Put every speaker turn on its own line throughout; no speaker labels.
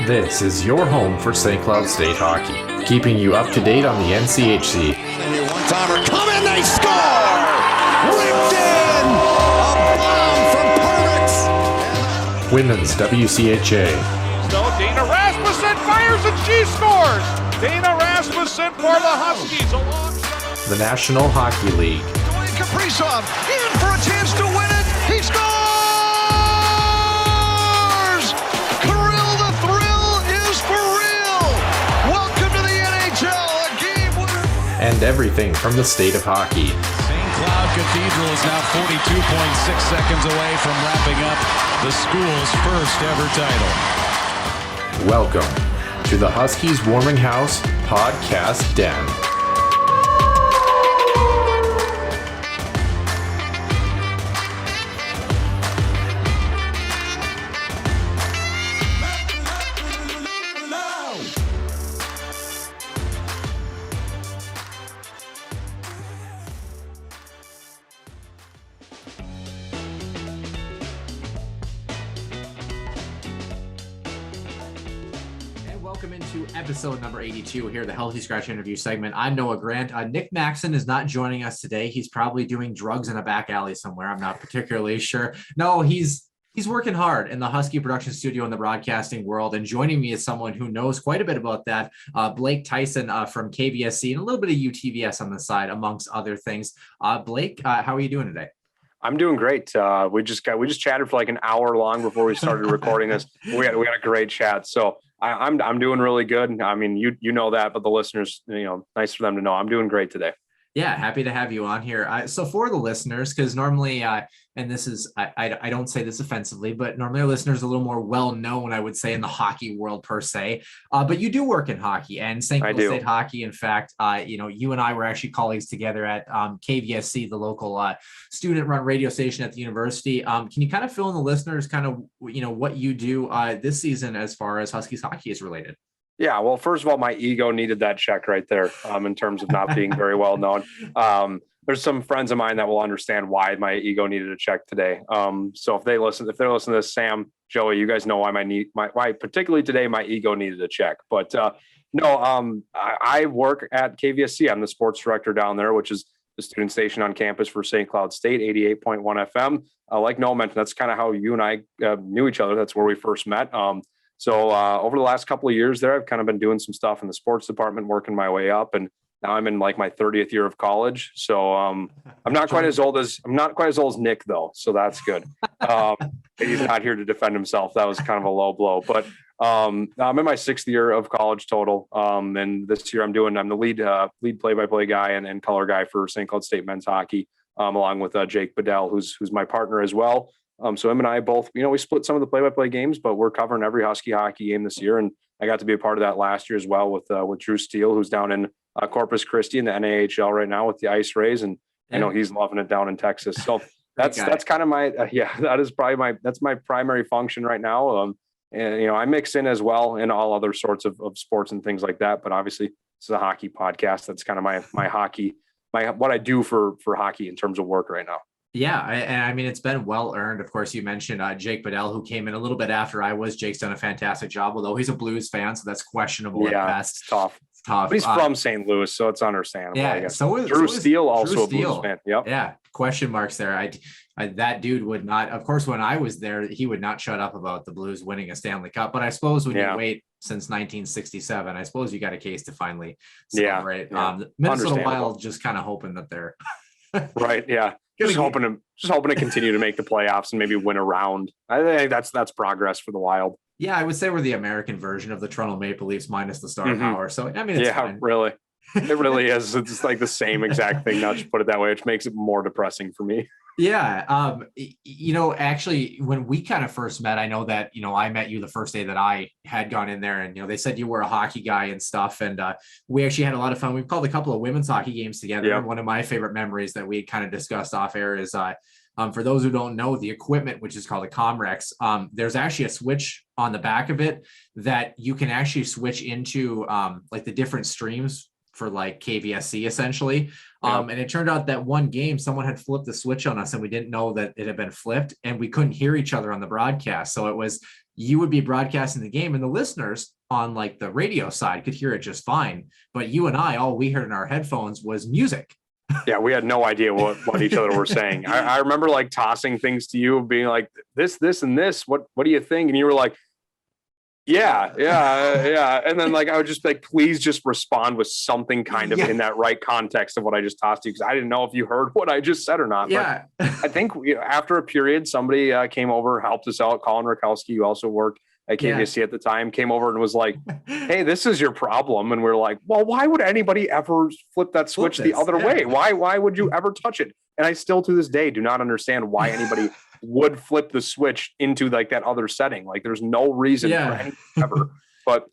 This is your home for St. Cloud State hockey, keeping you up to date on the NCHC.
One-timer coming, they score! Ripped in! A bomb from Pervix!
Women's WCHA.
So Dana Rasmussen fires and she scores! Dana Rasmussen for the Huskies alongside
The National Hockey League.
Dwayne Kaprizov in for a chance to win it! He scores! Kirill, the thrill is for real! Welcome to the NHL, a game winner!
And everything from the state of hockey.
St. Cloud Cathedral is now 42.6 seconds away from wrapping up the school's first ever title.
Welcome to the Huskies Warming House Podcast Den.
Welcome into episode number 82 here, the Healthy Scratch interview segment. I'm Noah Grant. Nick Maxon is not joining us today. He's probably doing drugs in a back alley somewhere. I'm not particularly sure. No, he's working hard in the Husky production studio in the broadcasting world. And joining me is someone who knows quite a bit about that, Blake Theisen from KVSC and a little bit of UTVS on the side, amongst other things. Blake, how are you doing today?
I'm doing great. We just chatted for like an hour long before we started recording this. We had a great chat. So I'm doing really good. I mean, you know that, but the listeners, nice for them to know I'm doing great today.
Yeah, happy to have you on here. So for the listeners, because normally, and this is, I don't say this offensively, but normally our listeners are a little more well-known, I would say, in the hockey world per se. But you do work in hockey and St. Cloud State hockey. In fact, you and I were actually colleagues together at KVSC, the local student-run radio station at the university. Can you kind of fill in the listeners kind of, what you do this season as far as Huskies hockey is related?
Yeah, well, first of all, my ego needed that check right there in terms of not being very well known. There's some friends of mine that will understand why my ego needed a check today. So if they're listening to this, Sam, Joey, you guys know why particularly today my ego needed a check. But I work at KVSC. I'm the sports director down there, which is the student station on campus for St. Cloud State, 88.1 FM. Like Noah mentioned, that's kind of how you and I knew each other. That's where we first met. So over the last couple of years there, I've kind of been doing some stuff in the sports department, working my way up, and now I'm in like my 30th year of college. So I'm not quite as old as Nick though. So that's good. He's not here to defend himself. That was kind of a low blow, but I'm in my 6th year of college total. And this year I'm the lead play-by-play guy and color guy for St. Cloud State men's hockey, along with Jake Bedell, who's my partner as well. So him and I both, we split some of the play-by-play games, but we're covering every Husky hockey game this year. And I got to be a part of that last year as well with Drew Steele, who's down in Corpus Christi in the NAHL right now with the Ice Rays. And I know he's loving it down in Texas. So that's kind of my, that's my primary function right now. And, I mix in as well in all other sorts of sports and things like that. But obviously this is a hockey podcast. That's kind of my hockey, what I do for hockey in terms of work right now.
Yeah, and I mean, it's been well earned. Of course, you mentioned Jake Bedell, who came in a little bit after I was. Jake's done a fantastic job, although he's a Blues fan, so that's questionable at best.
It's tough. But he's from St. Louis, so it's understandable.
Yeah,
I guess.
Drew
Steele, also a Blues fan. Yep.
Yeah, question marks there. That dude would not. Of course, when I was there, he would not shut up about the Blues winning a Stanley Cup. But I suppose when you wait since 1967, I suppose you got a case to finally celebrate. The Minnesota Wild just kind of hoping that they're
right. Yeah. Just hoping to continue to make the playoffs and maybe win a round. I think that's progress for the Wild.
Yeah, I would say we're the American version of the Toronto Maple Leafs minus the star power. So I mean, it's fine.
Really, it really is. It's like the same exact thing. Now, just put it that way, which makes it more depressing for me.
Yeah. Actually, when we kind of first met, I know that, I met you the first day that I had gone in there and, they said you were a hockey guy and stuff. And we actually had a lot of fun. We've called a couple of women's hockey games together. Yep. One of my favorite memories that we had kind of discussed off air is for those who don't know, the equipment, which is called a Comrex, there's actually a switch on the back of it that you can actually switch into like the different streams for like KVSC essentially. And it turned out that one game, someone had flipped the switch on us and we didn't know that it had been flipped and we couldn't hear each other on the broadcast. So it was you would be broadcasting the game and the listeners on like the radio side could hear it just fine. But you and I, all we heard in our headphones was music.
Yeah, we had no idea what each other were saying. I remember like tossing things to you, being like, this, and this. What do you think? And you were like, yeah. And then like I would just be like, please just respond with something kind of in that right context of what I just tossed you, because I didn't know if you heard what I just said or not.
Yeah.
But I think after a period, somebody came over, helped us out. Colin Rakowski, who also worked at KVSC at the time, came over and was like, hey, this is your problem. And we're like, well, why would anybody ever flip that switch the other way? Why would you ever touch it? And I still to this day do not understand why anybody would flip the switch into like that other setting. Like there's no reason for anything ever. But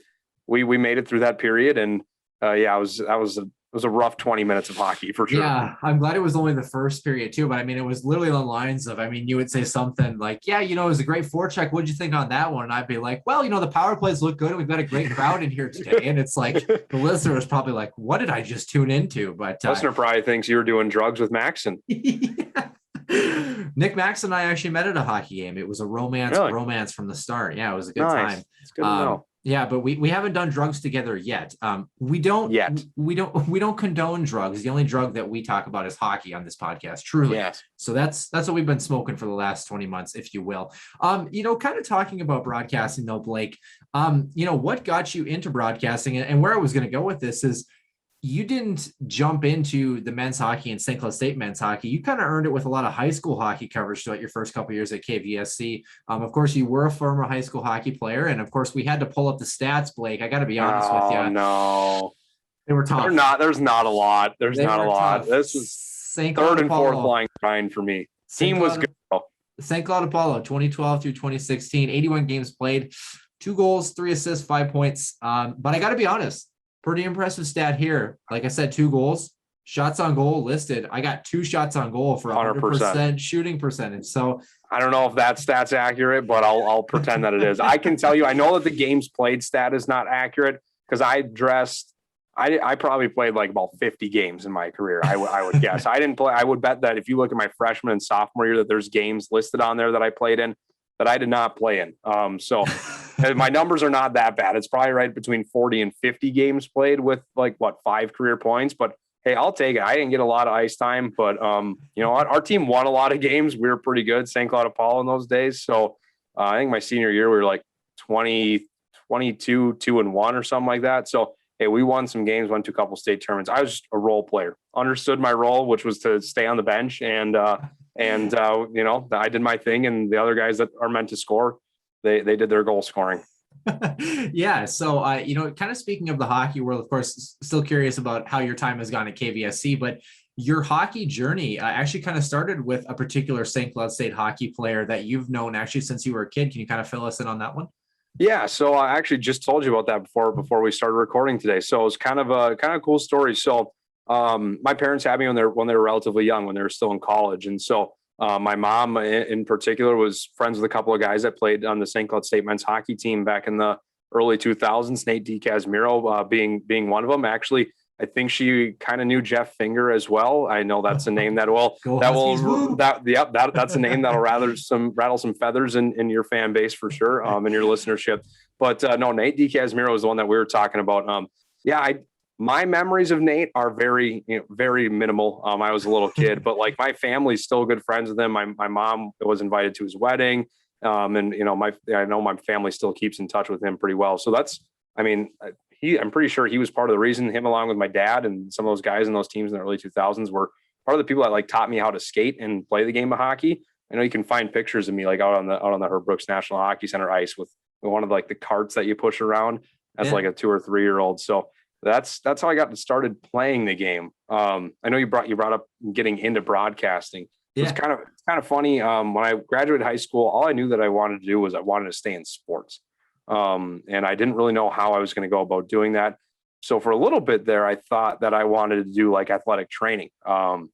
we made it through that period. And it was a rough 20 minutes of hockey for sure.
Yeah, I'm glad it was only the first period too. But I mean, it was literally on lines of, I mean, you would say something like, yeah, it was a great forecheck. What'd you think on that one? And I'd be like, well, the power plays look good and we've got a great crowd in here today. And it's like, the listener was probably like, what did I just tune into? But
listener probably thinks you were doing drugs with Maxon.
Nick Maxon and I actually met at a hockey game. It was a romance from the start. Yeah, it was a good time.
It's good to know.
Yeah, but we haven't done drugs together yet. We don't condone drugs. The only drug that we talk about is hockey on this podcast, truly.
Yes.
So that's what we've been smoking for the last 20 months, if you will. Kind of talking about broadcasting though, Blake, what got you into broadcasting, and where I was going to go with this is you didn't jump into the men's hockey and St. Cloud State men's hockey. You kind of earned it with a lot of high school hockey coverage throughout your first couple of years at KVSC. Of course, you were a former high school hockey player. And of course, we had to pull up the stats, Blake. I got to be honest with you.
No.
They were tough.
There's not a lot. There's not a lot. Tough. This was third and fourth line grind for me. Team was good.
St. Cloud Apollo, 2012 through 2016, 81 games played, 2 goals, 3 assists, 5 points. But I got to be honest, pretty impressive stat here. Like I said, 2 goals, shots on goal listed. I got 2 shots on goal for 100% shooting percentage. So
I don't know if that stat's accurate, but I'll pretend that it is. I can tell you, I know that the games played stat is not accurate because I probably played like about 50 games in my career. I would guess. I didn't play. I would bet that if you look at my freshman and sophomore year, that there's games listed on there that I played in that I did not play in. So my numbers are not that bad. It's probably right between 40 and 50 games played with 5 career points, but hey, I'll take it. I didn't get a lot of ice time, but our team won a lot of games. We were pretty good, St. Cloud Apollo in those days. So I think my senior year, we were like 20, 22, 2-1 or something like that. So, hey, we won some games, went to a couple state tournaments. I was just a role player, understood my role, which was to stay on the bench. And I did my thing, and the other guys that are meant to score, they did their goal scoring.
Yeah. So, kind of speaking of the hockey world, of course, still curious about how your time has gone at KVSC, but your hockey journey actually kind of started with a particular St. Cloud State hockey player that you've known actually since you were a kid. Can you kind of fill us in on that one?
Yeah. So I actually just told you about that before we started recording today. So it was kind of a cool story. So my parents had me when they were relatively young, when they were still in college. And so my mom in particular was friends with a couple of guys that played on the St. Cloud State men's hockey team back in the early 2000s, Nate DiCasimiro being one of them. Actually, I think she kind of knew Jeff Finger as well. I know that's a name that's a name that'll rattle some feathers in your fan base for sure, in your listenership. But no, Nate DiCasimiro is the one that we were talking about. My memories of Nate are very minimal. I was a little kid, but like my family's still good friends with him. My mom was invited to his wedding. I know my family still keeps in touch with him pretty well. So I'm pretty sure he was part of the reason, him along with my dad and some of those guys in those teams in the early 2000s were part of the people that taught me how to skate and play the game of hockey. I know you can find pictures of me out on the Herb Brooks National Hockey Center ice with one of the carts that you push around as like a 2 or 3 year old. So that's how I got started playing the game. I know you brought up getting into broadcasting. Yeah. It's kind of funny. When I graduated high school, all I knew that I wanted to do was I wanted to stay in sports. And I didn't really know how I was going to go about doing that. So for a little bit there, I thought that I wanted to do athletic training. I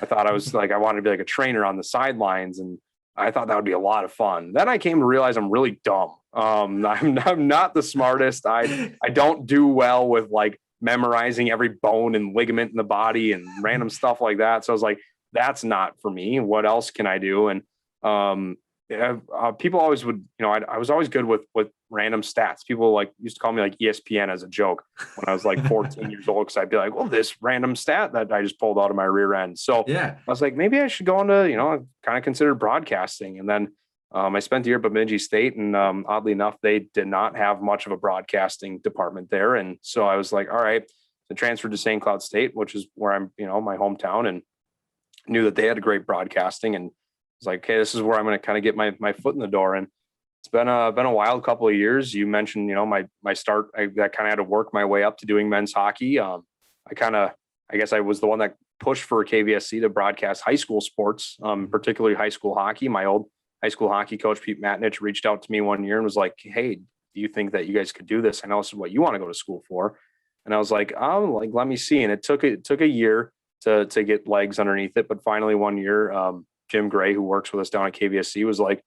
thought I wanted to be a trainer on the sidelines, and I thought that would be a lot of fun. Then I came to realize I'm really dumb. I'm not the smartest. I don't do well with memorizing every bone and ligament in the body and random stuff like that. So I was like, that's not for me. What else can I do? And people always would, I was always good with random stats. People like used to call me like ESPN as a joke when I was like 14 years old. Cause I'd be like, well, this random stat that I just pulled out of my rear end. So
Yeah.
I was like, maybe I should go into, kind of consider broadcasting. And then I spent a year at Bemidji State, and oddly enough, they did not have much of a broadcasting department there. And so I was like, all right, so transferred to St. Cloud State, which is where I'm, my hometown, and knew that they had great broadcasting, and was like, okay, this is where I'm going to kind of get my foot in the door. And it's been a wild couple of years. You mentioned, my start, I kind of had to work my way up to doing men's hockey. I guess I was the one that pushed for KVSC to broadcast high school sports, particularly high school hockey. My old high school hockey coach, Pete Matnich, reached out to me one year and was like, hey, do you think that you guys could do this? I know this is what you want to go to school for. And I was like, let me see. And it took a year to get legs underneath it. But finally one year, Jim Gray, who works with us down at KVSC, was like,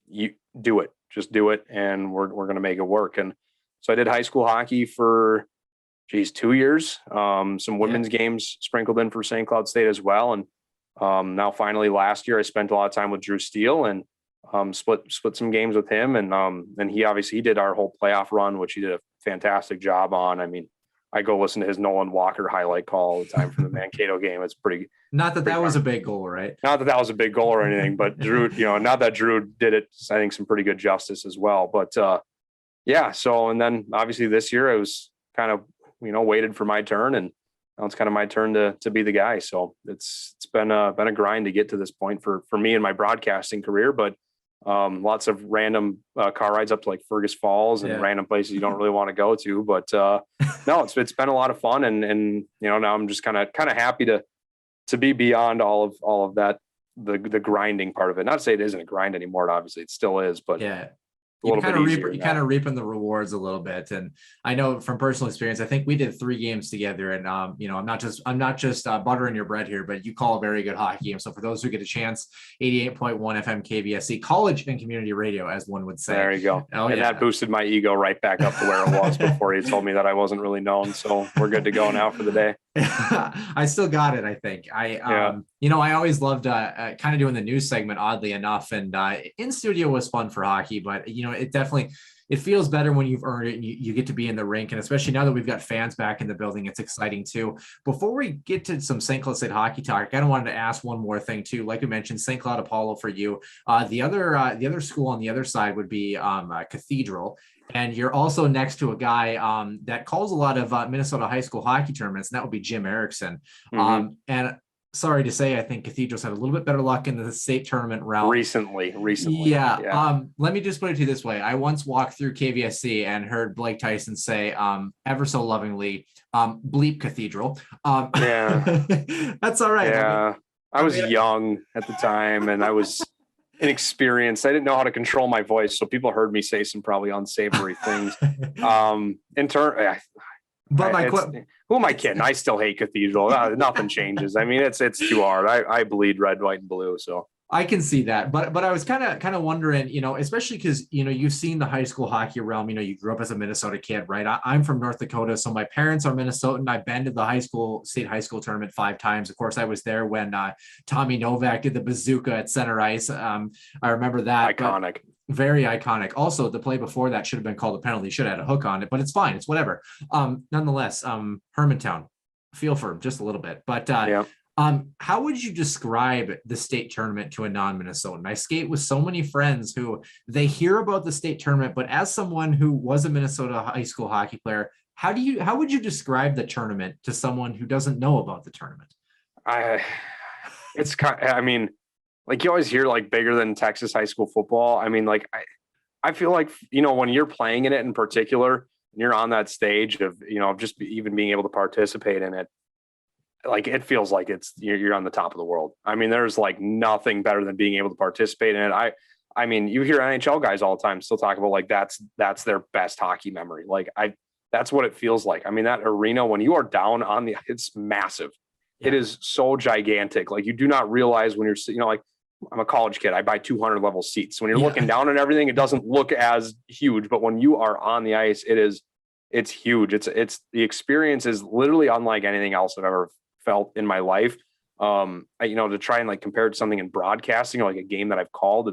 you do it, just do it. And we're going to make it work. And so I did high school hockey for 2 years, some women's games sprinkled in for St. Cloud State as well. And now finally last year, I spent a lot of time with Drew Steele and split some games with him. And he did our whole playoff run, which he did a fantastic job on. I mean, I go listen to his Nolan Walker highlight call all the time from the Mankato game. It's pretty.
Not that was a big goal, right?
Not that was a big goal or anything, but Drew, not that Drew did it, I think some pretty good justice as well. But yeah. So, and then obviously this year I was kind of, waited for my turn, and now it's kind of my turn to be the guy. So it's been a grind to get to this point for me in my broadcasting career, but lots of random car rides up to like Fergus Falls and random places you don't really want to go to. But no, it's been a lot of fun, and now I'm just kind of happy to be beyond all of that, the grinding part of it. Not to say it isn't a grind anymore. Obviously, it still is, but
yeah.
You kind
of reaping the rewards a little bit. And I know from personal experience, I think we did 3 games together, and I'm not just buttering your bread here, but you call a very good hockey game. So for those who get a chance, 88.1 FM KVSC, college and community radio, as one would say.
There you go.
Oh,
and that boosted my ego right back up to where it was before he told me that I wasn't really known. So we're good to go now for the day.
I still got it. I think I always loved kind of doing the news segment, oddly enough, and in studio was fun for hockey, but it feels better when you've earned it and you get to be in the rink. And especially now that we've got fans back in the building, it's exciting too. Before we get to some St. Cloud State hockey talk, I kind of wanted to ask one more thing too. Like we mentioned, St. Cloud Apollo for you. The other school on the other side would be Cathedral. And you're also next to a guy that calls a lot of Minnesota high school hockey tournaments, and that would be Jim Erickson.
Mm-hmm.
And sorry to say, I think Cathedral's had a little bit better luck in the state tournament route.
Recently.
Yeah. Let me just put it to you this way. I once walked through KVSC and heard Blake Theisen say ever so lovingly, bleep Cathedral. That's all right.
Yeah. I was young at the time, and I was inexperienced. I didn't know how to control my voice, so people heard me say some probably unsavory things. Who am I kidding? I still hate Cathedral. Nothing changes. I mean, it's too hard. I bleed red, white, and blue. So
I can see that, but I was kind of wondering, especially because you've seen the high school hockey realm. You grew up as a Minnesota kid, right? I'm from North Dakota, so my parents are Minnesotan. I've been to the state high school tournament 5 times. Of course, I was there when Tommy Novak did the bazooka at center ice. I remember that.
Iconic.
Very iconic. Also, the play before that should have been called a penalty. Should have had a hook on it, but it's fine. It's whatever. Nonetheless, Hermantown, feel for him just a little bit. But how would you describe the state tournament to a non-Minnesotan? I skate with so many friends who they hear about the state tournament, but as someone who was a Minnesota high school hockey player, how would you describe the tournament to someone who doesn't know about the tournament?
Like you always hear like bigger than Texas high school football. I mean, like I feel like, when you're playing in it in particular, and you're on that stage of, just even being able to participate in it, like it feels like you're on the top of the world. I mean, there's like nothing better than being able to participate in it. I mean, you hear NHL guys all the time still talk about like that's their best hockey memory. Like that's what it feels like. I mean, that arena when you are down on it's massive. Yeah. It is so gigantic. Like you do not realize when you're, like I'm a college kid. I buy 200 level seats. When you're looking down and everything, it doesn't look as huge, but when you are on the ice, it's huge. It's the experience is literally unlike anything else I've ever felt in my life. To try and like compare it to something in broadcasting or like a game that I've called,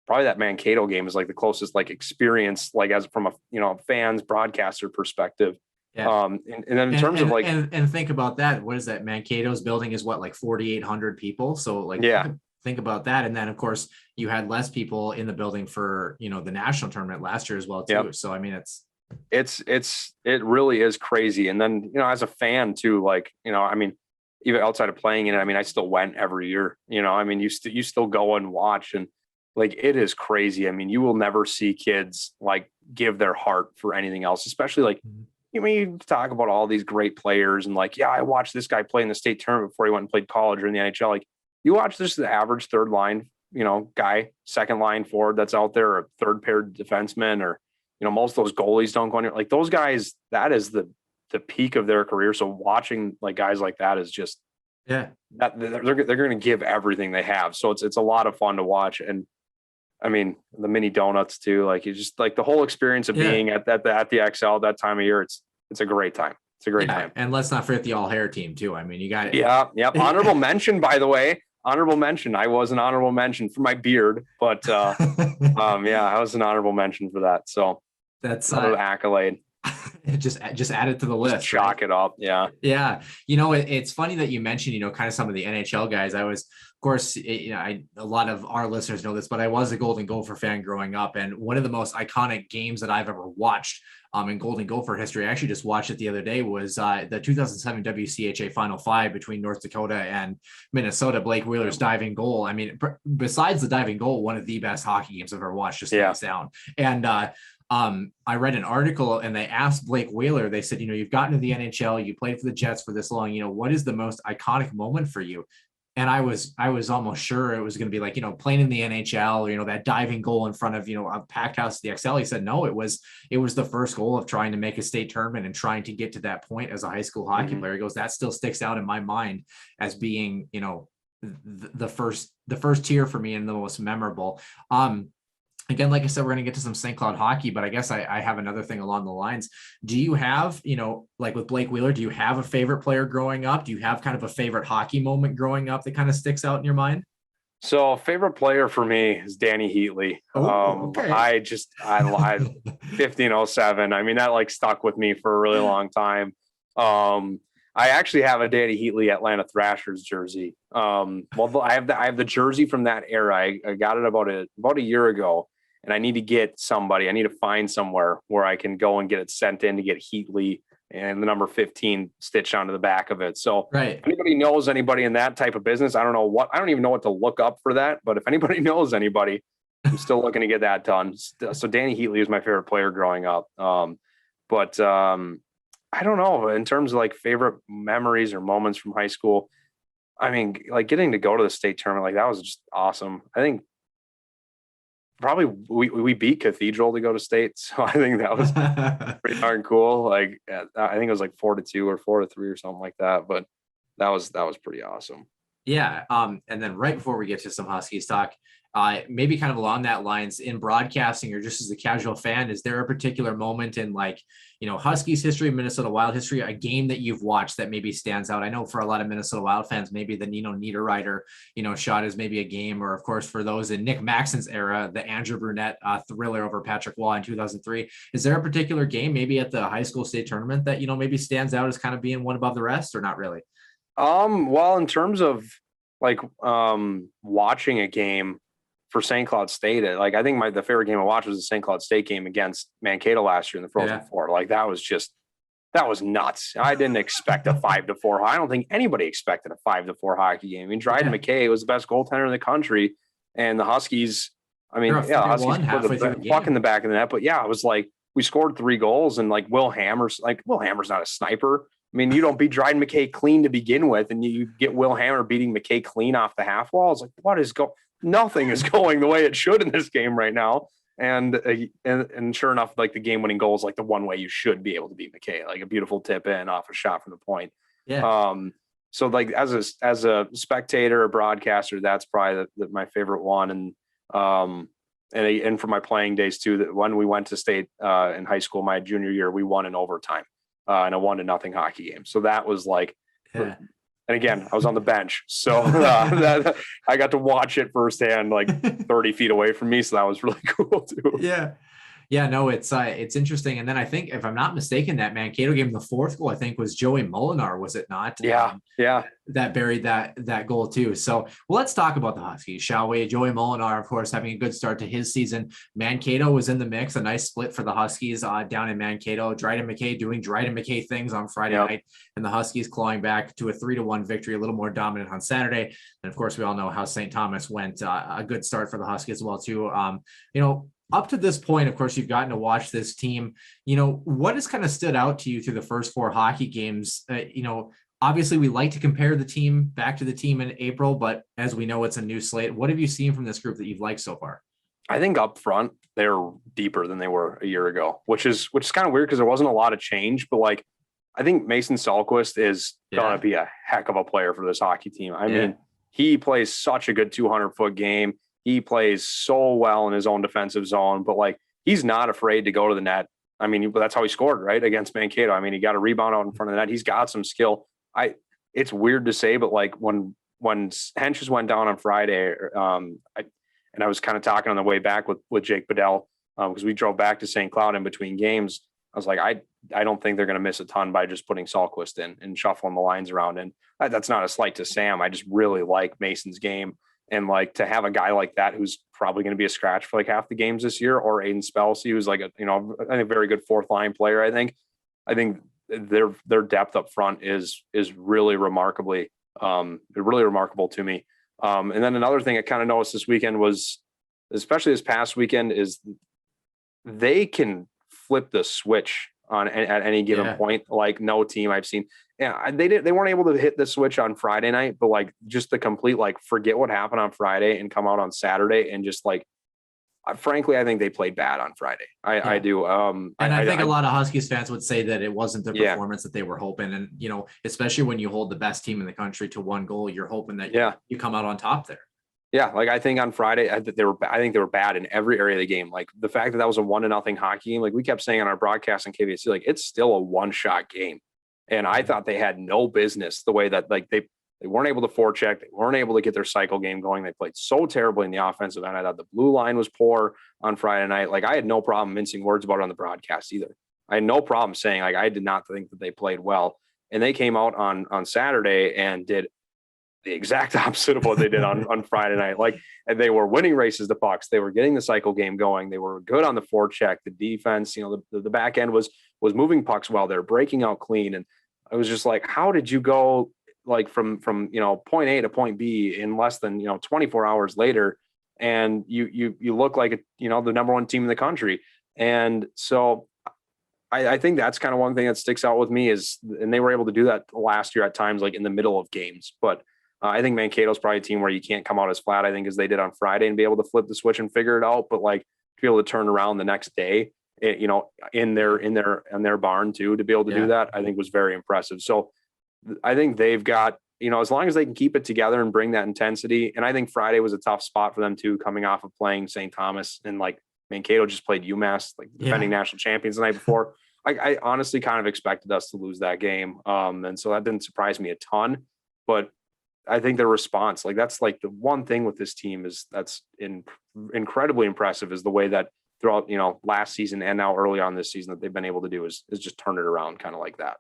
probably that Mankato game is like the closest like experience, like as from a, fans broadcaster perspective.
Yeah.
And then in terms of like,
and think about that. What is that? Mankato's building is what, like 4,800 people. So like,
yeah,
think about that. And then of course you had less people in the building for, the national tournament last year as well too.
Yep.
So, I mean,
it really is crazy. And then, as a fan too, like, I mean, even outside of playing in it, I mean, I still went every year, I mean, you still go and watch, and like, it is crazy. I mean, you will never see kids like give their heart for anything else, especially like, you talk about all these great players and like, yeah, I watched this guy play in the state tournament before he went and played college or in the NHL. Like, you watch this, the average third line, guy, second line forward that's out there, or third pair defenseman, or, most of those goalies don't go in there. Like, those guys, that is the peak of their career. So watching like guys like that is just,
yeah,
that they're going to give everything they have. So it's a lot of fun to watch. And I mean, the mini donuts too, like, you just like the whole experience of being at the XL that time of year. It's a great time. It's a great time.
And let's not forget the all hair team too. I mean, you got it.
Yeah. Yep. Honorable mention, by the way, honorable mention. I was an honorable mention for my beard, but yeah, I was an honorable mention for that. So
that's
another accolade.
just add it to the list.
Chalk it up. Yeah.
Yeah. It's funny that you mentioned, kind of some of the NHL guys. I was, of course, a lot of our listeners know this, but I was a Golden Gopher fan growing up. And one of the most iconic games that I've ever watched in Golden Gopher history, I actually just watched it the other day, was the 2007 WCHA Final Five between North Dakota and Minnesota. Blake Wheeler's diving goal. I mean, besides the diving goal, one of the best hockey games I've ever watched, just hands down. And I read an article and they asked Blake Wheeler, they said, you've gotten to the NHL, you played for the Jets for this long, what is the most iconic moment for you? And I was almost sure it was going to be like, playing in the NHL, that diving goal in front of, a packed house at the XL. He said, no, it was the first goal of trying to make a state tournament and trying to get to that point as a high school hockey player. He goes, that still sticks out in my mind as being, the first tier for me and the most memorable. Again, like I said, we're going to get to some St. Cloud hockey, but I guess I have another thing along the lines. Do you have, like with Blake Wheeler, do you have a favorite player growing up? Do you have kind of a favorite hockey moment growing up that kind of sticks out in your mind?
So favorite player for me is Danny Heatley.
Okay.
I 1507. I mean, that like stuck with me for a really long time. I actually have a Danny Heatley Atlanta Thrashers jersey. Well, I have the jersey from that era. I got it about a year ago, and I need to find somewhere where I can go and get it sent in to get Heatley and the number 15 stitched onto the back of it. So
right.
If anybody knows anybody in that type of business, I don't even know what to look up for that, but if anybody knows anybody, I'm still looking to get that done. So Danny Heatley is my favorite player growing up. But I don't know, in terms of like favorite memories or moments from high school, I mean, like getting to go to the state tournament, like that was just awesome. I think probably we beat Cathedral to go to state. So I think that was pretty darn cool. Like, I think it was like 4-2 or 4-3 or something like that, but that was pretty awesome.
Yeah. And then right before we get to some Huskies talk, maybe kind of along that lines, in broadcasting or just as a casual fan, is there a particular moment in like, Huskies history, Minnesota Wild history, a game that you've watched that maybe stands out? I know for a lot of Minnesota Wild fans, maybe the Nino Niederreiter, shot is maybe a game, or of course for those in Nick Maxon's era, the Andrew Brunette thriller over Patrick Waugh in 2003. Is there a particular game maybe at the high school state tournament that, maybe stands out as kind of being one above the rest, or not really?
Well, in terms of like watching a game for St. Cloud State, like I think the favorite game I watched was the St. Cloud State game against Mankato last year in the Frozen Four. Like that was nuts. I didn't expect a 5-4. I don't think anybody expected a 5-4 hockey game. I mean, Dryden McKay was the best goaltender in the country, and the Huskies. I mean, Huskies put the puck in the back of the net, but yeah, it was like we scored 3 goals, and like Will Hammer's not a sniper. I mean, you don't beat Dryden McKay clean to begin with, and you get Will Hammer beating McKay clean off the half wall. It's like, what is nothing is going the way it should in this game right now. And sure enough, like the game-winning goal is like the one way you should be able to beat McKay, like a beautiful tip in off a shot from the point.
Yeah.
So like as a spectator or broadcaster, that's probably my favorite one. And for my playing days too, that when we went to state in high school, my junior year, we won in overtime in a 1-0 hockey game. So that was like And again, I was on the bench, so I got to watch it firsthand, like 30 feet away from me. So that was really cool too.
Yeah, no, it's interesting. And then I think, if I'm not mistaken, that Mankato game, the fourth goal, I think, was Joey Molinar, was it not?
Yeah.
That buried that goal too. So let's talk about the Huskies, shall we? Joey Molinar, of course, having a good start to his season. Mankato was in the mix, a nice split for the Huskies down in Mankato. Dryden McKay doing Dryden McKay things on Friday night, and the Huskies clawing back to a 3-1 victory, a little more dominant on Saturday. And of course, we all know how St. Thomas went. A good start for the Huskies as well too. Up to this point, of course, you've gotten to watch this team. What has kind of stood out to you through the first 4 hockey games? Obviously we like to compare the team back to the team in April, but as we know, it's a new slate. What have you seen from this group that you've liked so far?
I think up front, they're deeper than they were a year ago, which is kind of weird because there wasn't a lot of change, but like, I think Mason Salquist is going to be a heck of a player for this hockey team. I mean, he plays such a good 200-foot game. He plays so well in his own defensive zone, but like, he's not afraid to go to the net. I mean, that's how he scored, right, against Mankato. I mean, he got a rebound out in front of the net. He's got some skill. It's weird to say, but like when Henches went down on Friday, I was kind of talking on the way back with Jake Bedell because we drove back to St. Cloud in between games. I was like, I don't think they're going to miss a ton by just putting Salquist in and shuffling the lines around. And that's not a slight to Sam. I just really like Mason's game. And like to have a guy like that, who's probably going to be a scratch for like half the games this year, or Aiden Spelsey, who's like I think a very good 4th line player. I think their depth up front is really remarkable to me. And then another thing I kind of noticed this weekend was, especially this past weekend, is they can flip the switch at any given point. Like no team I've seen. Yeah, they weren't able to hit the switch on Friday night, but like just the complete, like, forget what happened on Friday and come out on Saturday and just like, frankly, I think they played bad on Friday. I do.
And I think a lot of Huskies fans would say that it wasn't the performance that they were hoping. And, especially when you hold the best team in the country to 1 goal, you're hoping that you come out on top there.
Yeah. Like I think on Friday, I think they were bad in every area of the game. Like the fact that was a 1-0 hockey game, like we kept saying on our broadcast on KVC, like it's still a 1-shot game. And I thought they had no business the way that like they weren't able to forecheck. They weren't able to get their cycle game going. They played so terribly in the offensive end. I thought the blue line was poor on Friday night. Like I had no problem mincing words about it on the broadcast either. I had no problem saying like, I did not think that they played well. And they came out on Saturday and did the exact opposite of what they did on Friday night. Like, and they were winning races to pucks. They were getting the cycle game going. They were good on the forecheck. The defense, the back end was moving pucks well. They're breaking out clean. And I was just like, how did you go like from point A to point B in less than 24 hours later, and you look like the number 1 team in the country? And so I think that's kind of one thing that sticks out with me is, and they were able to do that last year at times, like in the middle of games. But I think Mankato's probably a team where you can't come out as flat, I think, as they did on Friday and be able to flip the switch and figure it out. But like to be able to turn around the next day, in their barn too, to be able to do that, I think was very impressive. So I think they've got, as long as they can keep it together and bring that intensity. And I think Friday was a tough spot for them too, coming off of playing St. Thomas, and like Mankato just played UMass, like defending national champions the night before. I honestly kind of expected us to lose that game. And so that didn't surprise me a ton, but I think their response, like that's like the one thing with this team that's incredibly impressive, is the way that throughout, last season and now early on this season that they've been able to do is just turn it around kind of like that.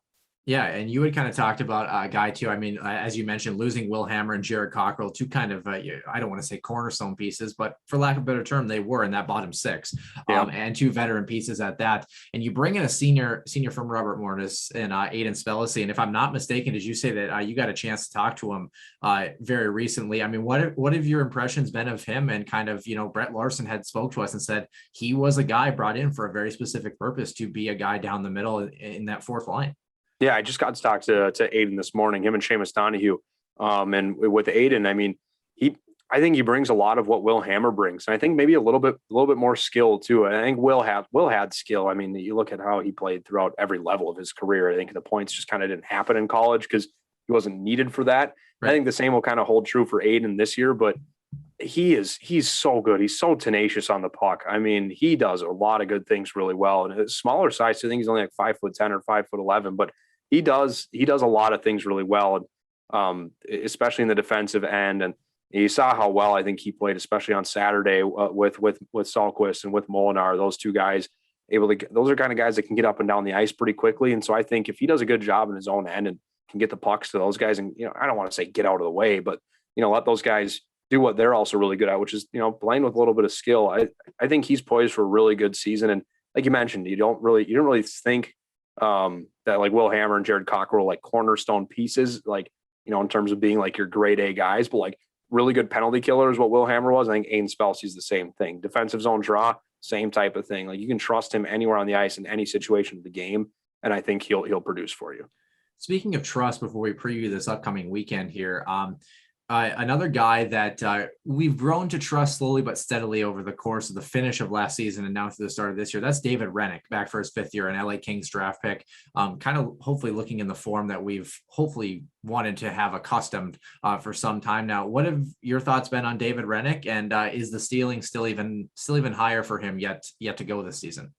Yeah, and you had kind of talked about a guy too. I mean, as you mentioned, losing Will Hammer and Jared Cockrell, two kind of, I don't want to say cornerstone pieces, but for lack of a better term, they were in that bottom 6, and 2 veteran pieces at that. And you bring in a senior from Robert Mortis and Aiden Spellisy. And if I'm not mistaken, did you say that you got a chance to talk to him very recently? I mean, what have your impressions been of him? And kind of, Brett Larson had spoke to us and said he was a guy brought in for a very specific purpose, to be a guy down the middle in that 4th line.
Yeah, I just got to talk to Aiden this morning, him and Seamus Donahue. And with Aiden, I mean, I think he brings a lot of what Will Hammer brings. And I think maybe a little bit more skill too. I think Will had skill. I mean, you look at how he played throughout every level of his career. I think the points just kind of didn't happen in college because he wasn't needed for that. Right. I think the same will kind of hold true for Aiden this year, but he's so good. He's so tenacious on the puck. I mean, he does a lot of good things really well. And a smaller size, I think he's only like 5'10" or 5'11", but he does a lot of things really well. And especially in the defensive end. And you saw how well I think he played, especially on Saturday with Salquist and with Molinar. Those two guys those are kind of guys that can get up and down the ice pretty quickly. And so I think if he does a good job in his own end and can get the pucks to those guys, and I don't want to say get out of the way, but let those guys do what they're also really good at, which is playing with a little bit of skill. I think he's poised for a really good season. And like you mentioned, you don't really think that like Will Hammer and Jared Cockrell like cornerstone pieces, like in terms of being like your grade A guys, but like really good penalty killer is what Will Hammer was. I think Aiden Spelcy's the same thing. Defensive zone draw, same type of thing. Like you can trust him anywhere on the ice in any situation of the game, and I think he'll produce for you.
Speaking of trust, before we preview this upcoming weekend here, another guy that we've grown to trust slowly but steadily over the course of the finish of last season and now to the start of this year, that's David Renick, back for his 5th year, an LA Kings draft pick, kind of hopefully looking in the form that we've hopefully wanted to have accustomed for some time now. What have your thoughts been on David Renick, and is the ceiling still even higher for him yet to go this season?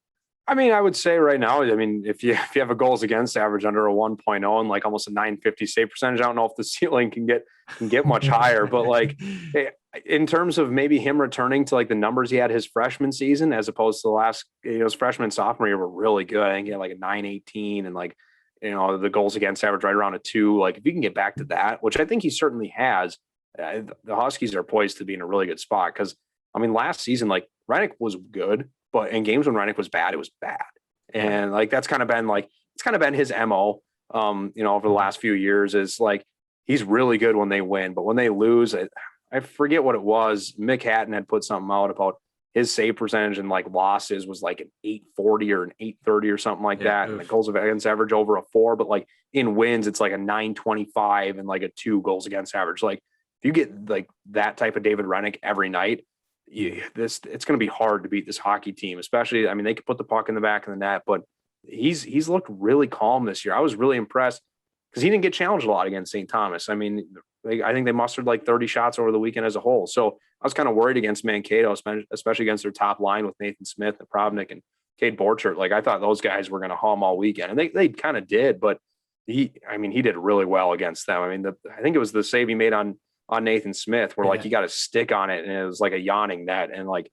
I mean, I would say right now, if you have a goals against average under a 1.0 and like almost a 950 save percentage, I don't know if the ceiling can get much higher, but like in terms of maybe him returning to like the numbers he had his freshman season, as opposed to the last, his freshman and sophomore year were really good. I think he had like a 918 and like, the goals against average right around a 2. Like if you can get back to that, which I think he certainly has, the Huskies are poised to be in a really good spot. Cause I mean, last season, like Renick was good, but in games when Renick was bad, it was bad. And like, it's kind of been his MO, over the last few years, is like, he's really good when they win, but when they lose, I forget what it was. Mick Hatton had put something out about his save percentage and like losses was like an 840 or an 830 or something like that. And the goals against average over a 4, but like in wins, it's like a 925 and like a 2 goals against average. Like if you get like that type of David Renick every night, it's going to be hard to beat this hockey team, especially, I mean, they could put the puck in the back of the net, but he's looked really calm this year. I was really impressed because he didn't get challenged a lot against St. Thomas. I mean, I think they mustered like 30 shots over the weekend as a whole. So I was kind of worried against Mankato, especially against their top line with Nathan Smith, Napravnik, and Cade Borchert. Like I thought those guys were going to haul them all weekend, and they kind of did, but he did really well against them. I mean, I think it was the save he made on Nathan Smith where like he got a stick on it and it was like a yawning net. And like,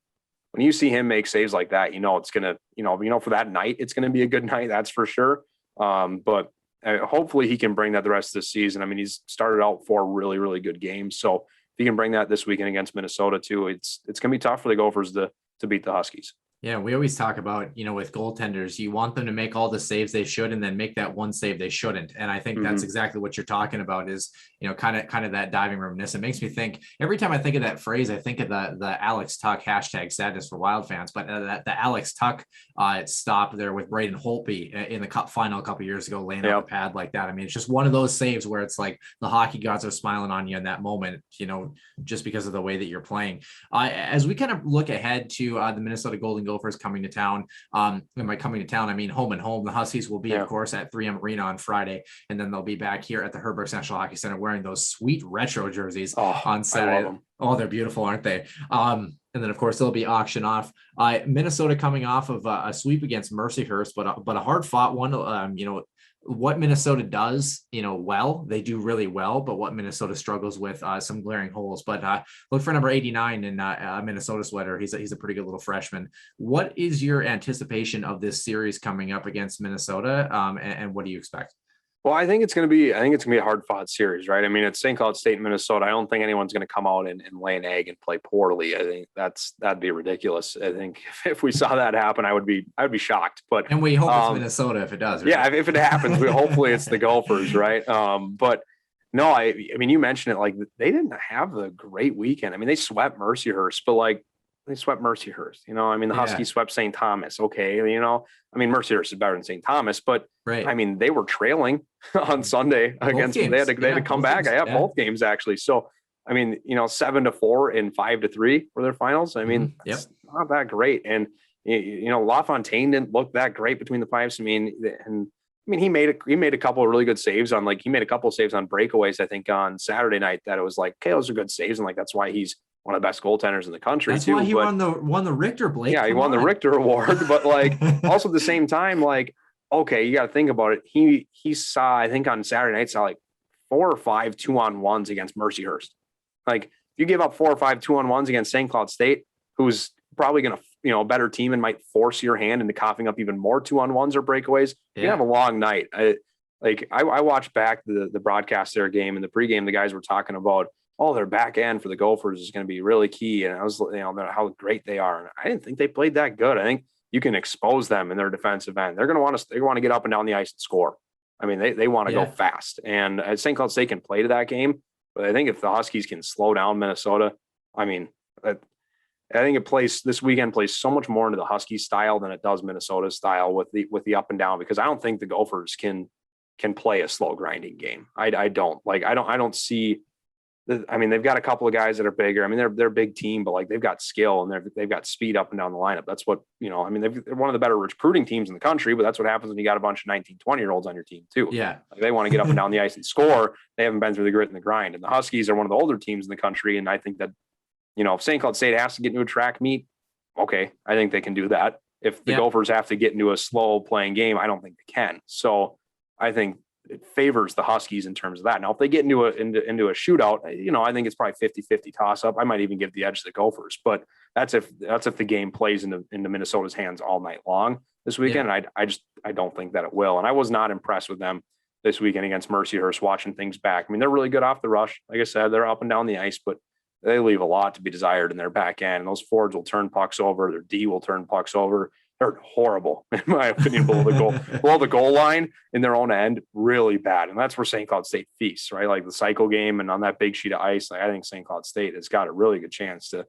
when you see him make saves like that, it's going to, for that night, it's going to be a good night. That's for sure. But hopefully he can bring that the rest of the season. I mean, he's started out 4 really, really good games. So if he can bring that this weekend against Minnesota too, it's going to be tough for the Gophers to beat the Huskies.
Yeah, we always talk about, with goaltenders, you want them to make all the saves they should and then make that one save they shouldn't. And I think that's exactly what you're talking about is, kind of that diving roomness. It makes me think, every time I think of that phrase, I think of the Alex Tuck #sadness for Wild fans, but the Alex Tuck stop there with Braden Holtby in the cup final a couple years ago, laying on the pad like that. I mean, it's just one of those saves where it's like the hockey gods are smiling on you in that moment, just because of the way that you're playing. As we kind of look ahead to the Minnesota Golden Gophers coming to town, and by coming to town, I mean home and home. The Huskies will be, of course, at 3M Arena on Friday, and then they'll be back here at the Herberts National Hockey Center wearing those sweet retro jerseys on Saturday. Oh, they're beautiful, aren't they? And then, of course, they'll be auctioned off. Minnesota coming off of a sweep against Mercyhurst, but a hard-fought one. What Minnesota does, well, they do really well, but what Minnesota struggles with, some glaring holes. But look for number 89 in a Minnesota sweater. He's a pretty good little freshman. What is your anticipation of this series coming up against Minnesota, and what do you expect?
Well, I think it's going to be a hard fought series, right? I mean, it's St. Cloud State, Minnesota. I don't think anyone's going to come out and lay an egg and play poorly. I think that'd be ridiculous. I think if we saw that happen, I would be shocked. And
we hope it's Minnesota if it does. Right?
Yeah, if it happens, hopefully it's the Gophers, right? But no, I mean, you mentioned it, like they didn't have a great weekend. I mean, they swept Mercyhurst, but like they swept Mercyhurst. I mean, the Huskies swept St. Thomas. Okay, I mean, Mercyhurst is better than St. Thomas, but right. I mean, they were trailing on Sunday against them. They had to come back. I have both games actually. So, I mean, 7-4 and 5-3 were their finals. I mean, it's not that great. And LaFontaine didn't look that great between the pipes. I mean, he made a couple of really good saves on breakaways. I think on Saturday night that it was like, okay, those are good saves, and like that's why he's one of the best goaltenders in the country.
That's why he won the Richter, Blake.
Yeah, he won the Richter Award, but like also at the same time, like, okay, you got to think about it. He saw, I think on Saturday night, saw like 4 or 5 2-on-1s against Mercyhurst. Like, if you give up 4 or 5 2-on-1s against St. Cloud State, who's probably going to, a better team and might force your hand into coughing up even more 2-on-1s or breakaways, you have a long night. I watched back the broadcast their game, and the pregame, the guys were talking about, their back end for the Gophers is going to be really key. And I was, how great they are. And I didn't think they played that good. I think you can expose them in their defensive end. They're going to want to get up and down the ice and score. I mean, they want to go fast. And St. Cloud State can play to that game. But I think if the Huskies can slow down Minnesota, I mean, I think this weekend plays so much more into the Huskies style than it does Minnesota's style with the up and down, because I don't think the Gophers can play a slow grinding game. I don't see. I mean, they've got a couple of guys that are bigger. I mean, they're a big team, but like, they've got skill and they've got speed up and down the lineup. That's what, I mean, they're one of the better recruiting teams in the country, but that's what happens when you got a bunch of 19, 20-year-olds on your team too.
Yeah.
Like, they want to get up and down the ice and score. They haven't been through the grit and the grind. And the Huskies are one of the older teams in the country. And I think that, if St. Cloud State has to get into a track meet, okay, I think they can do that. If the Gophers have to get into a slow playing game, I don't think they can. So I think it favors the Huskies in terms of that. Now, if they get into a shootout, I think it's probably 50-50 toss up. I might even give the edge to the Gophers, but that's if the game plays into Minnesota's hands all night long this weekend. Yeah. I don't think that it will. And I was not impressed with them this weekend against Mercyhurst, watching things back. I mean, they're really good off the rush. Like I said, they're up and down the ice, but they leave a lot to be desired in their back end. And those forwards will turn pucks over. Their D will turn pucks over. They're horrible, in my opinion, below the goal line in their own end, really bad. And that's where St. Cloud State feasts, right? Like the cycle game and on that big sheet of ice, I think St. Cloud State has got a really good chance to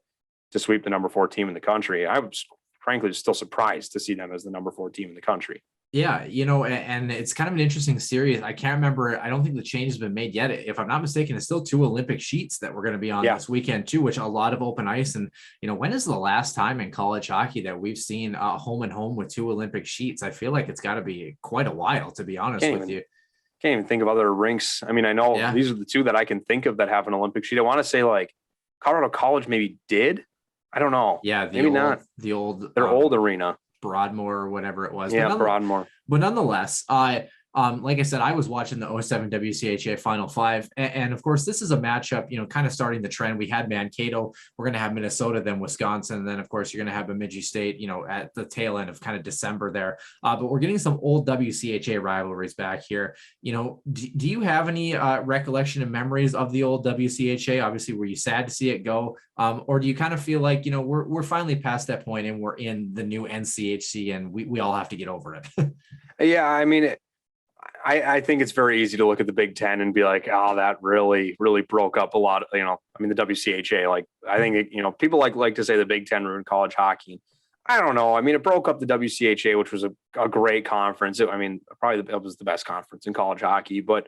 sweep the number 4 team in the country. I was frankly still surprised to see them as the number 4 team in the country.
Yeah, and it's kind of an interesting series. I can't remember. I don't think the change has been made yet. If I'm not mistaken, it's still 2 Olympic sheets that we're going to be on this weekend too, which a lot of open ice. And, when is the last time in college hockey that we've seen home and home with 2 Olympic sheets? I feel like it's got to be quite a while, to be honest with you.
Can't even think of other rinks. I mean, I know these are the 2 that I can think of that have an Olympic sheet. I want to say like Colorado College maybe did. I don't know.
Yeah.
Maybe not.
Their
old arena.
Broadmoor or whatever it was.
Yeah, Broadmoor.
But nonetheless, like I said, I was watching the 07 WCHA Final 5. And of course, this is a matchup, kind of starting the trend. We had Mankato. We're going to have Minnesota, then Wisconsin. And then, of course, you're going to have Bemidji State, at the tail end of kind of December there. But we're getting some old WCHA rivalries back here. Do you have any recollection and memories of the old WCHA? Obviously, were you sad to see it go? Or do you kind of feel like, we're finally past that point and we're in the new NCHC and we all have to get over it?
Yeah, I mean, I think it's very easy to look at the Big Ten and be like, oh, that really, really broke up a lot of, I mean, the WCHA, like, I think, people like to say the Big Ten ruined college hockey. I don't know. I mean, it broke up the WCHA, which was a great conference. Probably it was the best conference in college hockey, but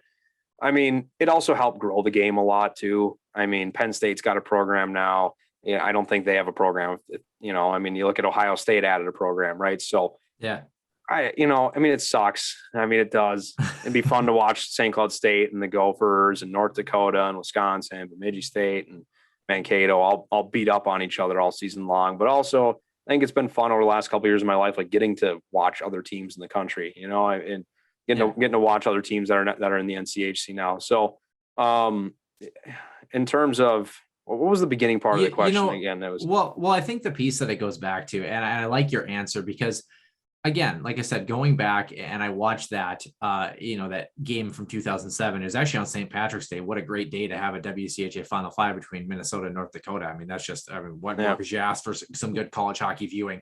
I mean, it also helped grow the game a lot too. I mean, Penn State's got a program now. Yeah, I don't think they have a program. I mean, you look at Ohio State added a program, right? So
yeah.
I mean, it sucks. I mean, it does. It'd be fun to watch St. Cloud State and the Gophers and North Dakota and Wisconsin, Bemidji State and Mankato all beat up on each other all season long. But also, I think it's been fun over the last couple of years of my life, like getting to watch other teams in the country, and getting to watch other teams that are in the NCHC now. So, in terms of what was the beginning part of the question again? That was
well, I think the piece that it goes back to, and I like your answer because, again, like I said, going back and I watched that, that game from 2007 is actually on St. Patrick's Day. What a great day to have a WCHA Final 5 between Minnesota and North Dakota. I mean, that's just, what more could you ask for some good college hockey viewing?